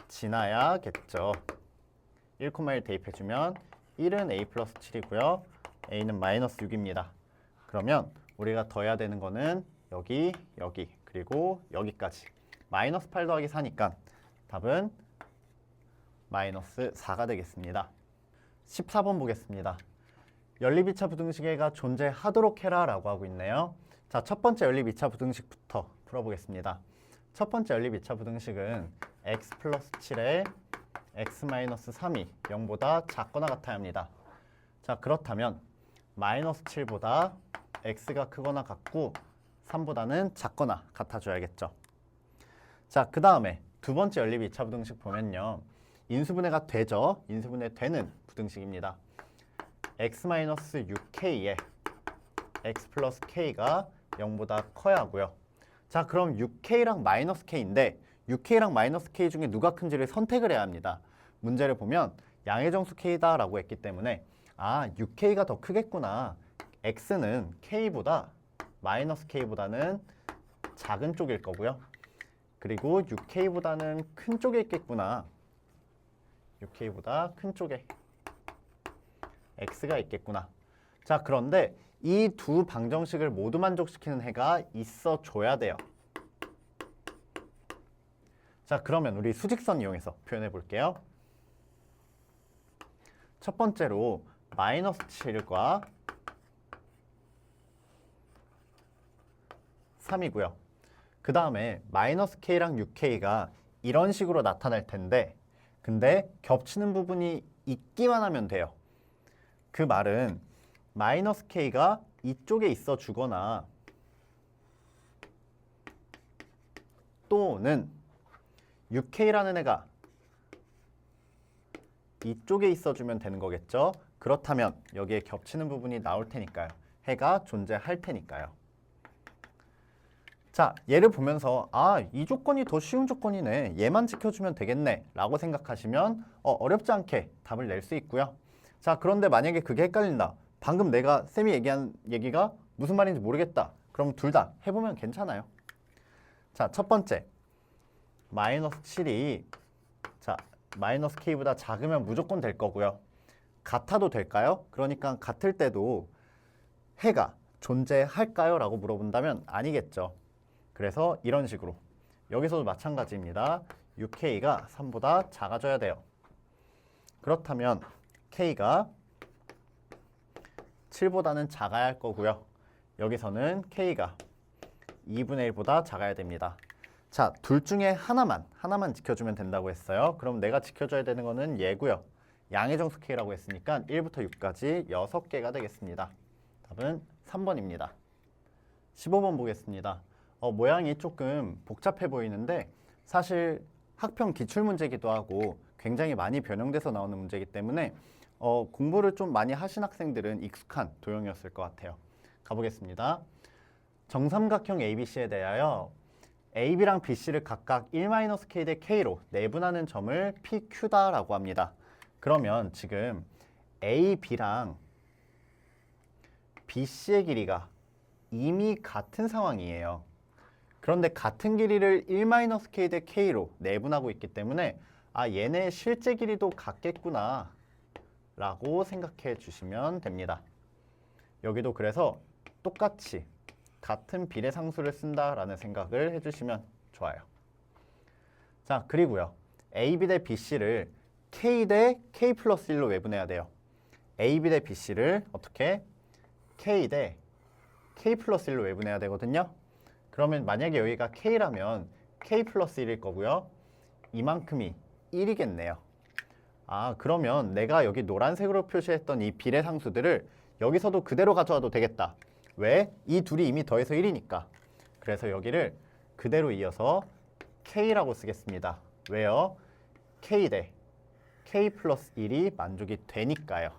지나야겠죠. 1,1 대입해주면 1은 a 플러스 7이고요. a는 마이너스 6입니다. 그러면 우리가 더해야 되는 거는 여기, 여기, 그리고 여기까지. 마이너스 8 더하기 4니까 답은 마이너스 4가 되겠습니다. 14번 보겠습니다. 연립 2차 부등식에가 존재하도록 해라 라고 하고 있네요. 자, 첫 번째 연립 2차 부등식부터 풀어보겠습니다. 첫 번째 연립 2차 부등식은 x 플러스 7에 x 마이너스 3이 0보다 작거나 같아야 합니다. 자, 그렇다면 마이너스 7보다 x가 크거나 같고 3보다는 작거나 같아줘야겠죠. 자, 그 다음에 두 번째 연립 2차 부등식 보면요. 인수분해가 되죠. 인수분해 되는 부등식입니다. x-6k에 x 플러스 k가 0보다 커야 하고요. 자, 그럼 6k랑 마이너스 k인데 6k랑 마이너스 k 중에 누가 큰지를 선택을 해야 합니다. 문제를 보면 양의 정수 k다 라고 했기 때문에 6k가 더 크겠구나. x는 k보다 마이너스 k보다는 작은 쪽일 거고요. 그리고 6k보다는 큰 쪽에 있겠구나. 6k보다 큰 쪽에 x가 있겠구나. 자, 그런데 이 두 방정식을 모두 만족시키는 해가 있어줘야 돼요. 자, 그러면 우리 수직선 이용해서 표현해 볼게요. 첫 번째로 마이너스 7과 3이고요. 그 다음에 마이너스 k랑 6k가 이런 식으로 나타날 텐데 근데 겹치는 부분이 있기만 하면 돼요. 그 말은 마이너스 k가 이쪽에 있어 주거나 또는 6k라는 애가 이쪽에 있어주면 되는 거겠죠. 그렇다면 여기에 겹치는 부분이 나올 테니까요. 해가 존재할 테니까요. 자, 얘를 보면서 이 조건이 더 쉬운 조건이네. 얘만 지켜주면 되겠네. 라고 생각하시면 어렵지 않게 답을 낼 수 있고요. 자, 그런데 만약에 그게 헷갈린다. 방금 쌤이 얘기한 얘기가 무슨 말인지 모르겠다. 그럼 둘 다 해보면 괜찮아요. 자, 첫 번째. 마이너스 7이 자, 마이너스 k보다 작으면 무조건 될 거고요. 같아도 될까요? 그러니까 같을 때도 해가 존재할까요? 라고 물어본다면 아니겠죠. 그래서 이런 식으로 여기서도 마찬가지입니다. 6k가 3보다 작아져야 돼요. 그렇다면 k가 7보다는 작아야 할 거고요. 여기서는 k가 2분의 1보다 작아야 됩니다. 자, 둘 중에 하나만 지켜주면 된다고 했어요. 그럼 내가 지켜줘야 되는 거는 얘고요. 양의 정수 k라고 했으니까 1부터 6까지 6개가 되겠습니다. 답은 3번입니다. 15번 보겠습니다. 모양이 조금 복잡해 보이는데 사실 학평 기출문제이기도 하고 굉장히 많이 변형돼서 나오는 문제이기 때문에 공부를 좀 많이 하신 학생들은 익숙한 도형이었을 것 같아요. 가보겠습니다. 정삼각형 ABC에 대하여 AB랑 BC를 각각 1-K 대 K로 내분하는 점을 PQ다라고 합니다. 그러면 지금 AB랑 BC의 길이가 이미 같은 상황이에요. 그런데 같은 길이를 1-K 대 K로 내분하고 있기 때문에 얘네 실제 길이도 같겠구나 라고 생각해 주시면 됩니다. 여기도 그래서 똑같이 같은 비례상수를 쓴다라는 생각을 해주시면 좋아요. 자, 그리고요. AB 대 BC를 K 대 K 플러스 1로 외분해야 돼요. AB 대 BC를 어떻게? K 대 K 플러스 1로 외분해야 되거든요. 그러면 만약에 여기가 K라면 K 플러스 1일 거고요. 이만큼이 1이겠네요. 그러면 내가 여기 노란색으로 표시했던 이 비례상수들을 여기서도 그대로 가져와도 되겠다. 왜? 이 둘이 이미 더해서 1이니까. 그래서 여기를 그대로 이어서 K라고 쓰겠습니다. 왜요? K 대 K 플러스 1이 만족이 되니까요.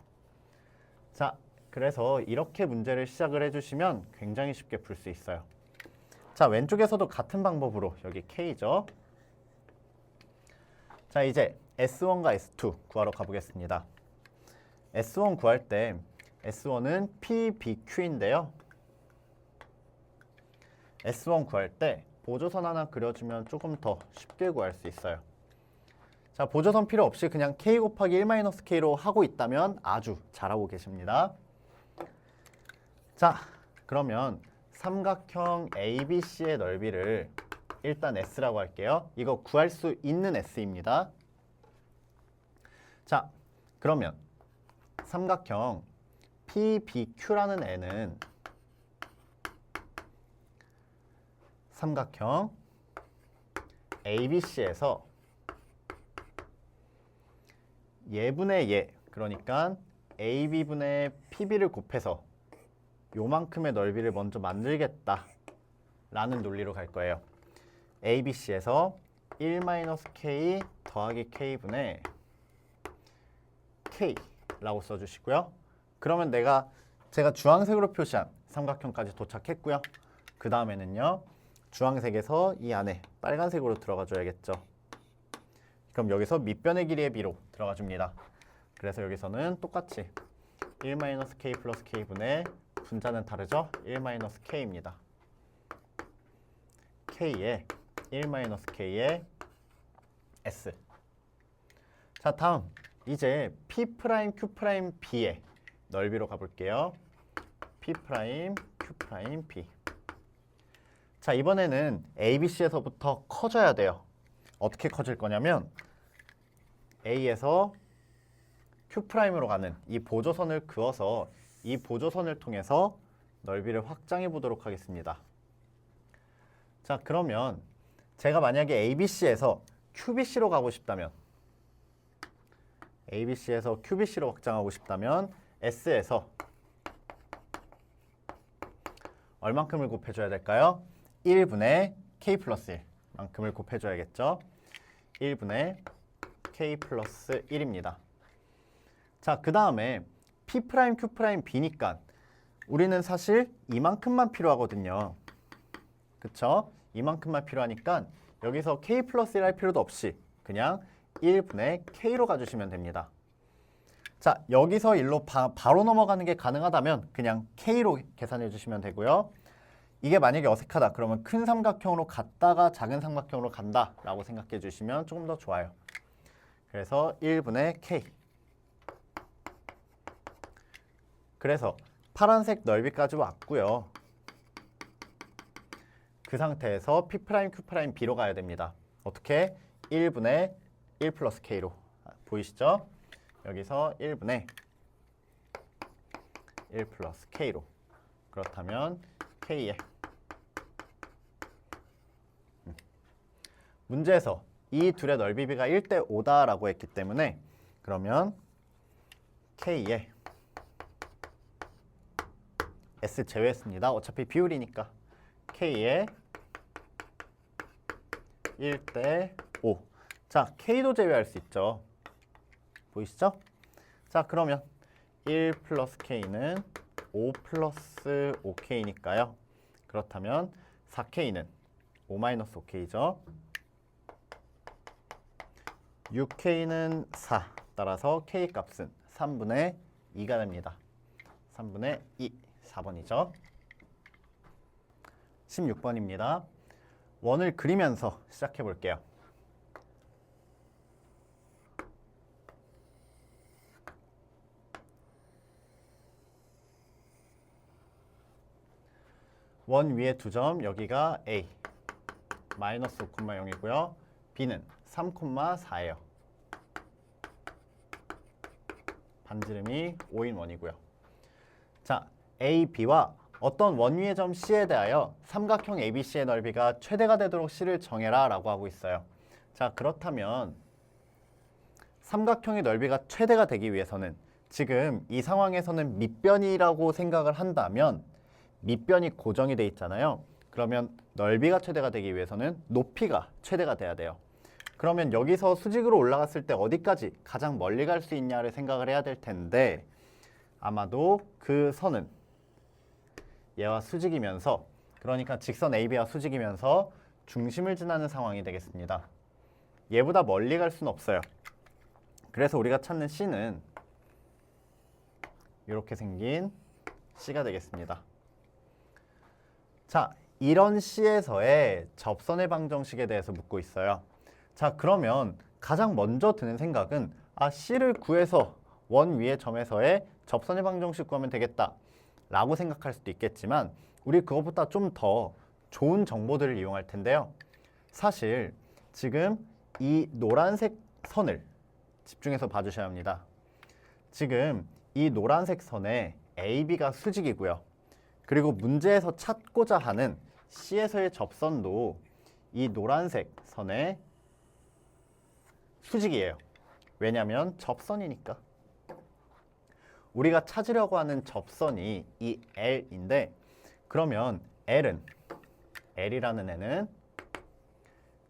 자, 그래서 이렇게 문제를 시작을 해주시면 굉장히 쉽게 풀 수 있어요. 자, 왼쪽에서도 같은 방법으로 여기 K죠. 자, 이제 S1과 S2 구하러 가보겠습니다. S1 구할 때 S1은 PBQ인데요. S1 구할 때 보조선 하나 그려주면 조금 더 쉽게 구할 수 있어요. 자, 보조선 필요 없이 그냥 K 곱하기 1-K로 하고 있다면 아주 잘하고 계십니다. 자, 그러면 삼각형 ABC의 넓이를 일단 S라고 할게요. 이거 구할 수 있는 S입니다. 자, 그러면 삼각형 PBQ라는 애는 삼각형 ABC에서 얘분의 얘, 그러니까 AB분의 PB를 곱해서 요만큼의 넓이를 먼저 만들겠다 라는 논리로 갈 거예요. ABC에서 1-K 더하기 K분의 K라고 써주시고요. 그러면 제가 주황색으로 표시한 삼각형까지 도착했고요. 그 다음에는요. 주황색에서 이 안에 빨간색으로 들어가 줘야겠죠. 그럼 여기서 밑변의 길이의 B로 들어가 줍니다. 그래서 여기서는 똑같이 1-K 플러스 K분의 분자는 다르죠? 1-K입니다. K에 1-K에 S. 자, 다음 이제 P'Q'B의 넓이로 가볼게요. P'Q'B. 자, 이번에는 ABC에서부터 커져야 돼요. 어떻게 커질 거냐면 A에서 Q'으로 가는 이 보조선을 그어서 이 보조선을 통해서 넓이를 확장해 보도록 하겠습니다. 자, 그러면 제가 만약에 ABC에서 QBC로 가고 싶다면 ABC에서 QBC로 확장하고 싶다면 S에서 얼만큼을 곱해줘야 될까요? 1분의 K 플러스 1만큼을 곱해줘야겠죠. 1분의 K 플러스 1입니다. 자, 그 다음에 P'Q'B니까 우리는 사실 이만큼만 필요하거든요. 그쵸? 이만큼만 필요하니까 여기서 k 플러스 1 할 필요도 없이 그냥 1분의 k로 가주시면 됩니다. 자, 여기서 1로 바로 넘어가는 게 가능하다면 그냥 k로 계산해 주시면 되고요. 이게 만약에 어색하다 그러면 큰 삼각형으로 갔다가 작은 삼각형으로 간다 라고 생각해 주시면 조금 더 좋아요. 그래서 1분의 k. 그래서 파란색 넓이까지 왔고요. 그 상태에서 P', Q', B로 가야 됩니다. 어떻게? 1분의 1 플러스 K로. 보이시죠? 여기서 1분의 1 플러스 K로. 그렇다면 K에 문제에서 이 둘의 넓이비가 1대 5다라고 했기 때문에 그러면 K에 S 제외했습니다. 어차피 비율이니까 K에 1대 5. 자, K도 제외할 수 있죠. 보이시죠? 자, 그러면 1 플러스 K는 5 플러스 5K니까요. 그렇다면 4K는 5 마이너스 5K죠. 6K는 4. 따라서 K 값은 3분의 2가 됩니다. 3분의 2. 4번이죠. 16번입니다. 원을 그리면서 시작해 볼게요. 원 위에 2점, 여기가 A 마이너스 5,0이고요. B는 3,4예요. 반지름이 5인 원이고요. 자, A, B와 어떤 원 위의 점 C에 대하여 삼각형 ABC의 넓이가 최대가 되도록 C를 정해라 라고 하고 있어요. 자, 그렇다면 삼각형의 넓이가 최대가 되기 위해서는 지금 이 상황에서는 밑변이라고 생각을 한다면 밑변이 고정이 돼 있잖아요. 그러면 넓이가 최대가 되기 위해서는 높이가 최대가 돼야 돼요. 그러면 여기서 수직으로 올라갔을 때 어디까지 가장 멀리 갈 수 있냐를 생각을 해야 될 텐데 아마도 그 선은 얘와 수직이면서 그러니까 직선 AB와 수직이면서 중심을 지나는 상황이 되겠습니다. 얘보다 멀리 갈 수는 없어요. 그래서 우리가 찾는 C는 이렇게 생긴 C가 되겠습니다. 자, 이런 C에서의 접선의 방정식에 대해서 묻고 있어요. 자, 그러면 가장 먼저 드는 생각은 C를 구해서 원 위의 점에서의 접선의 방정식 구하면 되겠다 라고 생각할 수도 있겠지만 우리 그것보다 좀 더 좋은 정보들을 이용할 텐데요. 사실 지금 이 노란색 선을 집중해서 봐주셔야 합니다. 지금 이 노란색 선에 AB가 수직이고요. 그리고 문제에서 찾고자 하는 C에서의 접선도 이 노란색 선에 수직이에요. 왜냐하면 접선이니까. 우리가 찾으려고 하는 접선이 이 L인데 그러면 L이라는 애는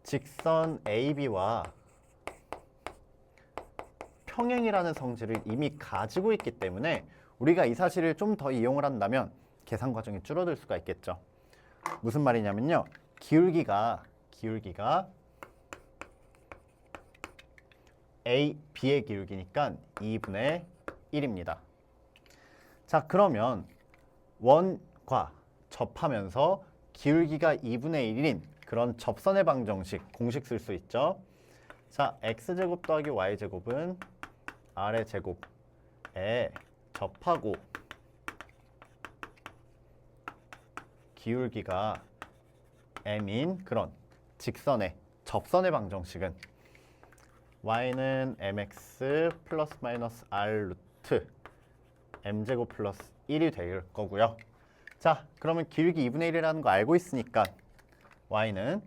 직선 AB와 평행이라는 성질을 이미 가지고 있기 때문에 우리가 이 사실을 좀 더 이용을 한다면 계산 과정이 줄어들 수가 있겠죠. 무슨 말이냐면요. 기울기가 A, B의 기울기니까 2분의 1입니다. 자, 그러면 원과 접하면서 기울기가 2분의 1인 그런 접선의 방정식 공식 쓸 수 있죠. 자, x제곱 더하기 y제곱은 r의 제곱에 접하고 기울기가 m인 그런 직선의 접선의 방정식은 y는 mx 플러스 마이너스 r 루트 m제곱 플러스 1이 될 거고요. 자, 그러면 기울기 2분의 1이라는 거 알고 있으니까 y는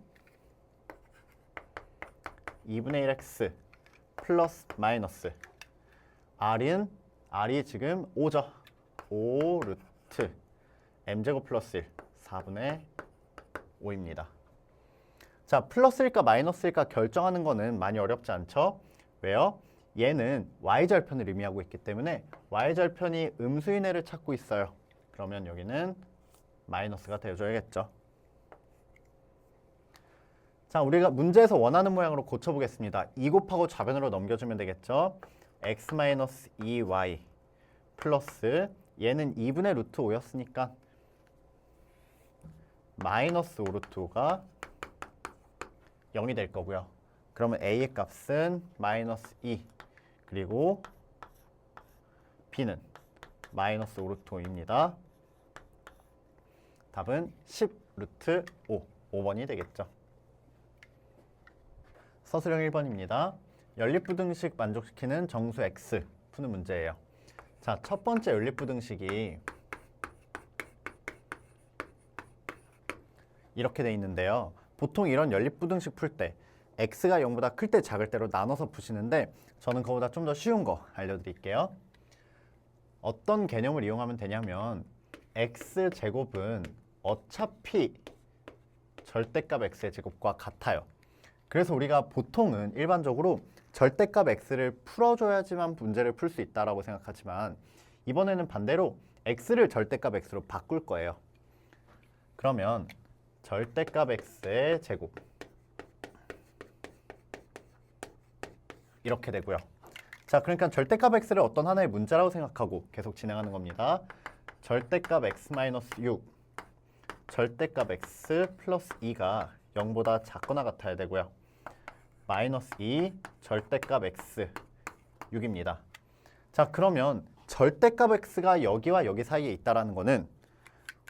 2분의 1x 플러스 마이너스 r이 지금 5죠. 5 루트 m제곱 플러스 1 4분의 5입니다. 자, 플러스일까 마이너스일까 결정하는 거는 많이 어렵지 않죠? 왜요? 얘는 y절편을 의미하고 있기 때문에 y절편이 음수인 애를 찾고 있어요. 그러면 여기는 마이너스가 되어줘야겠죠. 자, 우리가 문제에서 원하는 모양으로 고쳐보겠습니다. 2 곱하고 좌변으로 넘겨주면 되겠죠. x-2y 플러스 얘는 2분의 루트 5였으니까 마이너스 5 루트 5가 0이 될 거고요. 그러면 a의 값은 마이너스 2 그리고 b는 마이너스 5 루트 5입니다. 답은 10 루트 5번이 되겠죠. 서술형 1번입니다. 연립부등식 만족시키는 정수 x 푸는 문제예요. 자, 첫 번째 연립부등식이 이렇게 돼 있는데요. 보통 이런 연립부등식 풀 때 x가 0보다 클 때 작을 때로 나눠서 푸시는데 저는 그거보다 좀 더 쉬운 거 알려드릴게요. 어떤 개념을 이용하면 되냐면 x제곱은 어차피 절대값 x의 제곱과 같아요. 그래서 우리가 보통은 일반적으로 절대값 x를 풀어줘야지만 문제를 풀 수 있다고 생각하지만 이번에는 반대로 x를 절대값 x로 바꿀 거예요. 그러면 절대값 x의 제곱 이렇게 되고요. 자, 그러니까 절대값 x를 어떤 하나의 문자라고 생각하고 계속 진행하는 겁니다. 절대값 x-6 절대값 x 플러스 2가 0보다 작거나 같아야 되고요. 마이너스 2 절대값 x 6입니다. 자, 그러면 절대값 x가 여기와 여기 사이에 있다는 거는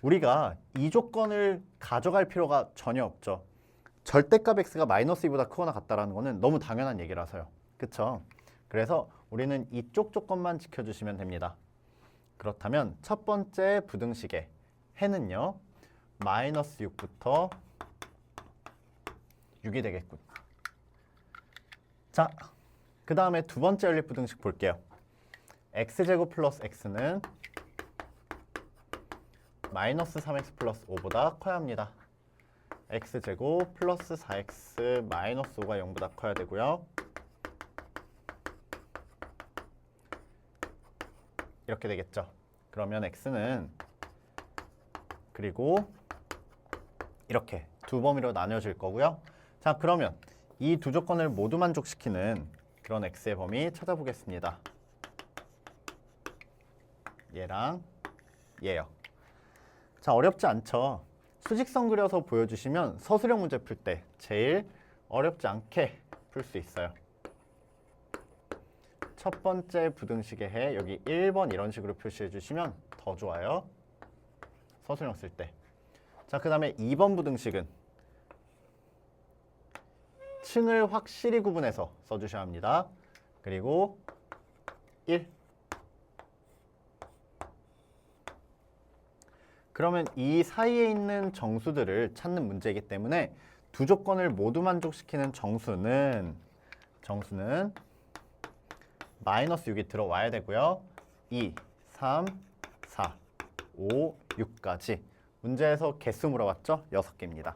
우리가 이 조건을 가져갈 필요가 전혀 없죠. 절대값 x가 마이너스 2보다 크거나 같다는 거는 너무 당연한 얘기라서요. 그쵸? 그래서 우리는 이쪽 조건만 지켜주시면 됩니다. 그렇다면 첫 번째 부등식의 해는요. 마이너스 6부터 6이 되겠군. 자, 그 다음에 두 번째 연립부등식 볼게요. x제곱 플러스 x는 마이너스 3x 플러스 5보다 커야 합니다. x제곱 플러스 4x 마이너스 5가 0보다 커야 되고요. 이렇게 되겠죠. 그러면 x는 그리고 이렇게 두 범위로 나뉘어질 거고요. 자, 그러면 이 두 조건을 모두 만족시키는 그런 x의 범위 찾아보겠습니다. 얘랑 얘요. 자, 어렵지 않죠? 수직선 그려서 보여주시면 서술형 문제 풀 때 제일 어렵지 않게 풀 수 있어요. 첫 번째 부등식의 해 여기 1번 이런 식으로 표시해 주시면 더 좋아요. 서술형 쓸 때. 자, 그 다음에 2번 부등식은 층을 확실히 구분해서 써주셔야 합니다. 그리고 1. 그러면 이 사이에 있는 정수들을 찾는 문제이기 때문에 두 조건을 모두 만족시키는 정수는 마이너스 6이 들어와야 되고요. 2, 3, 4, 5, 6까지. 문제에서 개수 물어봤죠? 6개입니다.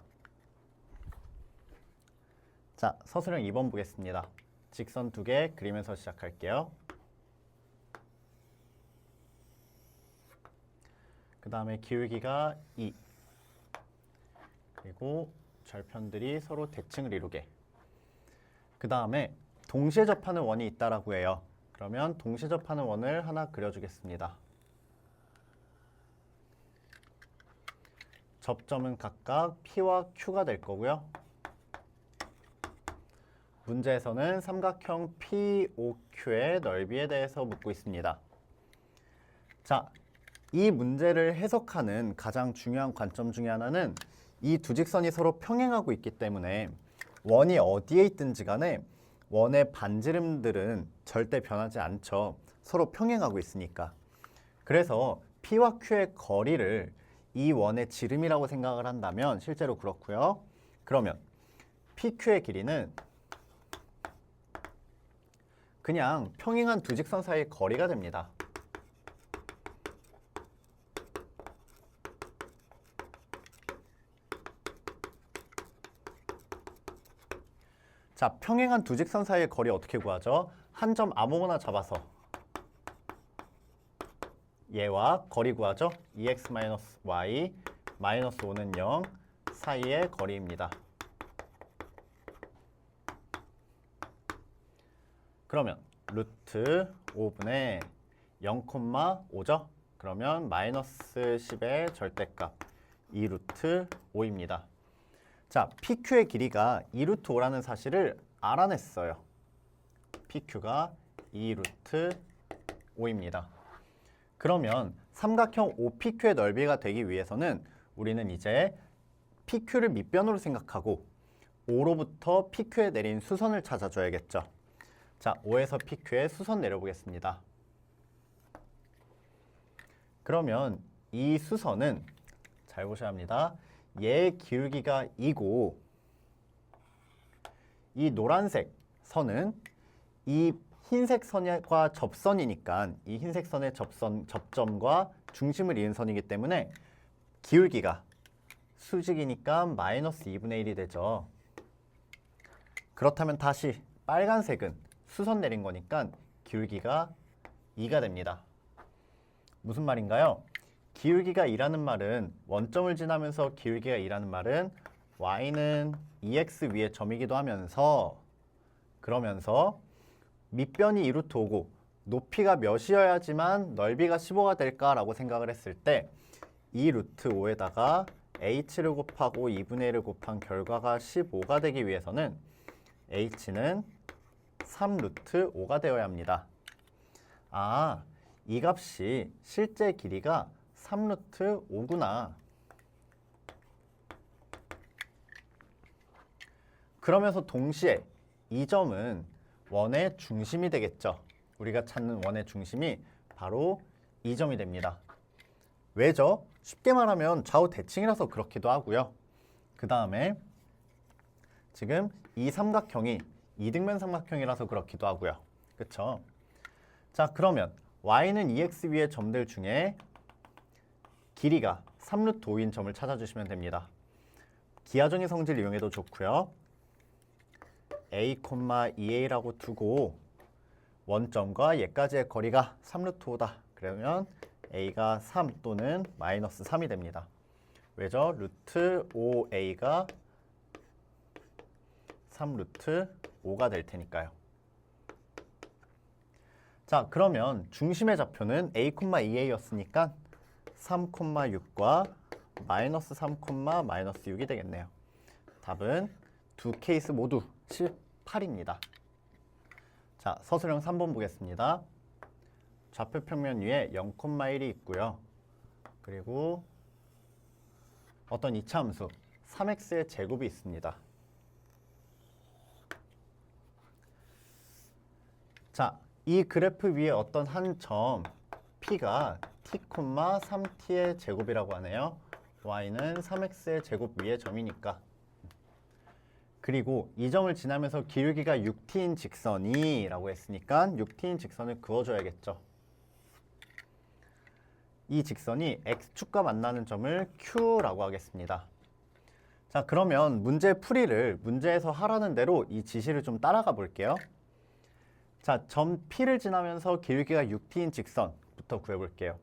자, 서술형 2번 보겠습니다. 직선 2개 그리면서 시작할게요. 그 다음에 기울기가 2. 그리고 절편들이 서로 대칭을 이루게. 그 다음에 동시에 접하는 원이 있다라고 해요. 그러면 동시에 접하는 원을 하나 그려주겠습니다. 접점은 각각 P와 Q가 될 거고요. 문제에서는 삼각형 POQ의 넓이에 대해서 묻고 있습니다. 자, 이 문제를 해석하는 가장 중요한 관점 중에 하나는 이 두 직선이 서로 평행하고 있기 때문에 원이 어디에 있든지 간에 원의 반지름들은 절대 변하지 않죠. 서로 평행하고 있으니까. 그래서 P와 Q의 거리를 이 원의 지름이라고 생각을 한다면 실제로 그렇고요. 그러면 PQ의 길이는 그냥 평행한 두 직선 사이의 거리가 됩니다. 자, 평행한 두 직선 사이의 거리 어떻게 구하죠? 한 점 아무거나 잡아서 얘와 거리 구하죠? 2x-y 마이너스 5는 0 사이의 거리입니다. 그러면 루트 5분의 0,5죠? 그러면 마이너스 10의 절대값 2루트 5입니다. 자, PQ의 길이가 2루트 5라는 사실을 알아냈어요. PQ가 2루트 5입니다. 그러면 삼각형 OPQ의 넓이가 되기 위해서는 우리는 이제 PQ를 밑변으로 생각하고 5로부터 PQ에 내린 수선을 찾아줘야겠죠. 자, 5에서 PQ에 수선 내려보겠습니다. 그러면 이 수선은 잘 보셔야 합니다. 얘의 기울기가 2고 이 노란색 선은 이 흰색 선과 접선이니까 이 흰색 선의 접점과 중심을 이은 선이기 때문에 기울기가 수직이니까 마이너스 2분의 1이 되죠. 그렇다면 다시 빨간색은 수선 내린 거니까 기울기가 2가 됩니다. 무슨 말인가요? 기울기가 2라는 말은 원점을 지나면서 기울기가 2라는 말은 y는 2x 위의 점이기도 하면서 그러면서 밑변이 2루트 5고 높이가 몇이어야지만 넓이가 15가 될까라고 생각을 했을 때 2루트 5에다가 h를 곱하고 2분의 1을 곱한 결과가 15가 되기 위해서는 h는 3루트 5가 되어야 합니다. 아, 이 값이 실제 길이가 3루트 5구나. 그러면서 동시에 이 점은 원의 중심이 되겠죠. 우리가 찾는 원의 중심이 바로 이 점이 됩니다. 왜죠? 쉽게 말하면 좌우 대칭이라서 그렇기도 하고요. 그 다음에 지금 이 삼각형이 이등변 삼각형이라서 그렇기도 하고요. 그쵸? 자, 그러면 y는 2x 위의 점들 중에 길이가 3루트 5인 점을 찾아주시면 됩니다. 기하정의 성질 이용해도 좋고요. a, 2a라고 두고 원점과 얘까지의 거리가 3루트 5다. 그러면 a가 3 또는 마이너스 3이 됩니다. 왜죠? 루트 5a가 3루트 5가 될 테니까요. 자, 그러면 중심의 좌표는 a, 2a였으니까 3,6과 마이너스 3, 마이너스 6이 되겠네요. 답은 두 케이스 모두 18입니다. 자, 서술형 3번 보겠습니다. 좌표 평면 위에 0,1이 있고요. 그리고 어떤 이차함수 3x의 제곱이 있습니다. 자, 이 그래프 위에 어떤 한 점 P가 t, 3t의 제곱이라고 하네요. y는 3x의 제곱 위의 점이니까. 그리고 이 점을 지나면서 기울기가 6t인 직선이라고 했으니까 6t인 직선을 그어줘야겠죠. 이 직선이 x축과 만나는 점을 Q라고 하겠습니다. 자, 그러면 문제 풀이를 문제에서 하라는 대로 이 지시를 좀 따라가 볼게요. 자, 점 P를 지나면서 기울기가 6t인 직선부터 구해볼게요.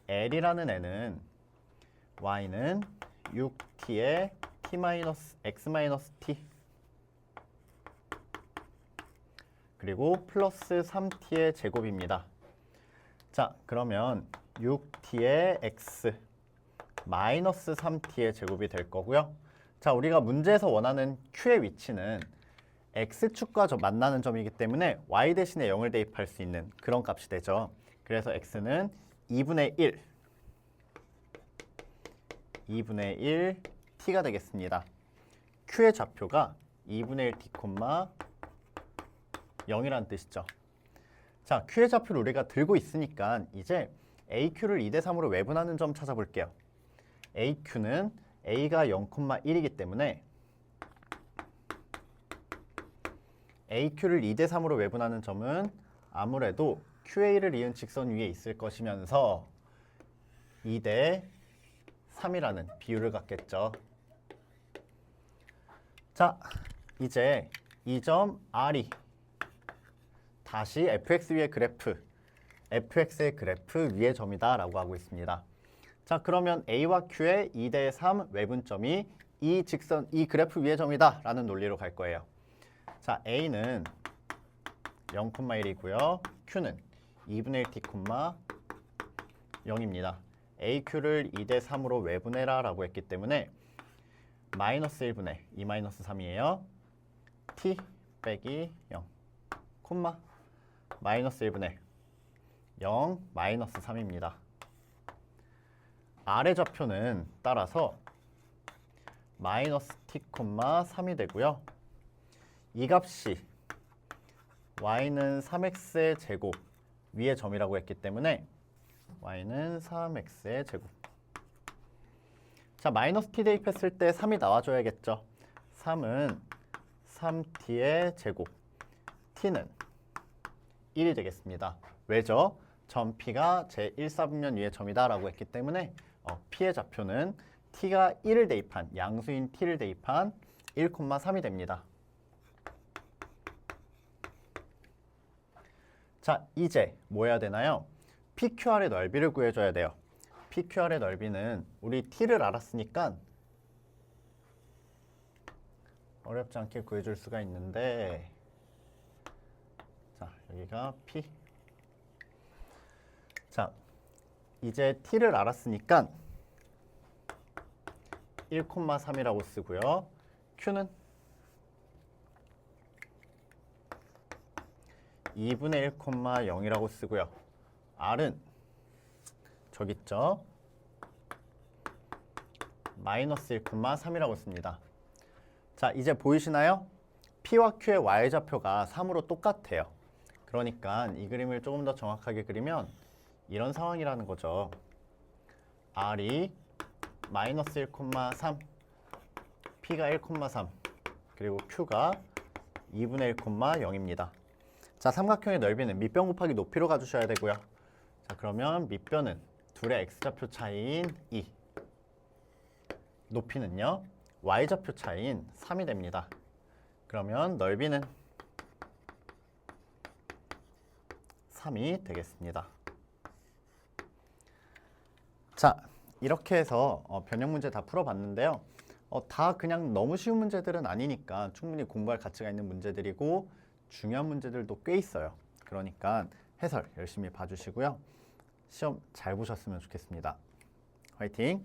L이라는 애는 y는 6t의 t-x-t 그리고 플러스 3t의 제곱입니다. 자, 그러면 6t의 x 마이너스 3t의 제곱이 될 거고요. 자, 우리가 문제에서 원하는 q의 위치는 x축과 만나는 점이기 때문에 y 대신에 0을 대입할 수 있는 그런 값이 되죠. 그래서 x는 2분의 1 t가 되겠습니다. q의 좌표가 2분의 1 t, 0이라는 뜻이죠. 자, q의 좌표를 우리가 들고 있으니까 이제 aq를 2대 3으로 외분하는 점 찾아볼게요. aq는 a가 0,1이기 때문에 aq를 2대 3으로 외분하는 점은 아무래도 qa를 이은 직선 위에 있을 것이면서 2대 3이라는 비율을 갖겠죠. 자, 이제 이 점 R이 다시 fx 위의 그래프, fx의 그래프 위의 점이다 라고 하고 있습니다. 자, 그러면 a와 q의 2대 3 외분점이 이 그래프 위의 점이다 라는 논리로 갈 거예요. 자, a는 0,1이고요. q는 2분의 1t, 0입니다. aq를 2대 3으로 외분해라 라고 했기 때문에 마이너스 1분의 2 마이너스 3이에요. t 빼기 0, 콤마 마이너스 1분의 0 마이너스 3입니다. 아래 좌표는 따라서 마이너스 t, 3이 되고요. 이 값이 y는 3x의 제곱 위의 점이라고 했기 때문에 y는 3x의 제곱. 자, 마이너스 t 대입했을 때 3이 나와줘야겠죠. 3은 3t의 제곱, t는 1이 되겠습니다. 왜죠? 점 P가 제 1사분면 위의 점이다 라고 했기 때문에 P의 좌표는 t가 1을 대입한, 양수인 t를 대입한 1,3이 됩니다. 자, 이제 뭐 해야 되나요? PQR의 넓이를 구해줘야 돼요. PQR의 넓이는 우리 t를 알았으니까 어렵지 않게 구해줄 수가 있는데, 자, 여기가 P. 자, 이제 t를 알았으니까 1,3이라고 쓰고요. q는 2분의 1,0이라고 쓰고요. r은 저기 있죠. 마이너스 1,3이라고 씁니다. 자, 이제 보이시나요? P와 Q의 Y좌표가 3으로 똑같아요. 그러니까 이 그림을 조금 더 정확하게 그리면 이런 상황이라는 거죠. R이 마이너스 1,3, P가 1,3, 그리고 Q가 2분의 1,0입니다. 자, 삼각형의 넓이는 밑변 곱하기 높이로 가주셔야 되고요. 자, 그러면 밑변은 둘의 x좌표 차이인 2, 높이는요 y좌표 차이인 3이 됩니다. 그러면 넓이는 3이 되겠습니다. 자, 이렇게 해서 변형 문제 다 풀어봤는데요. 다 그냥 너무 쉬운 문제들은 아니니까 충분히 공부할 가치가 있는 문제들이고 중요한 문제들도 꽤 있어요. 그러니까 해설 열심히 봐주시고요. 시험 잘 보셨으면 좋겠습니다. 화이팅!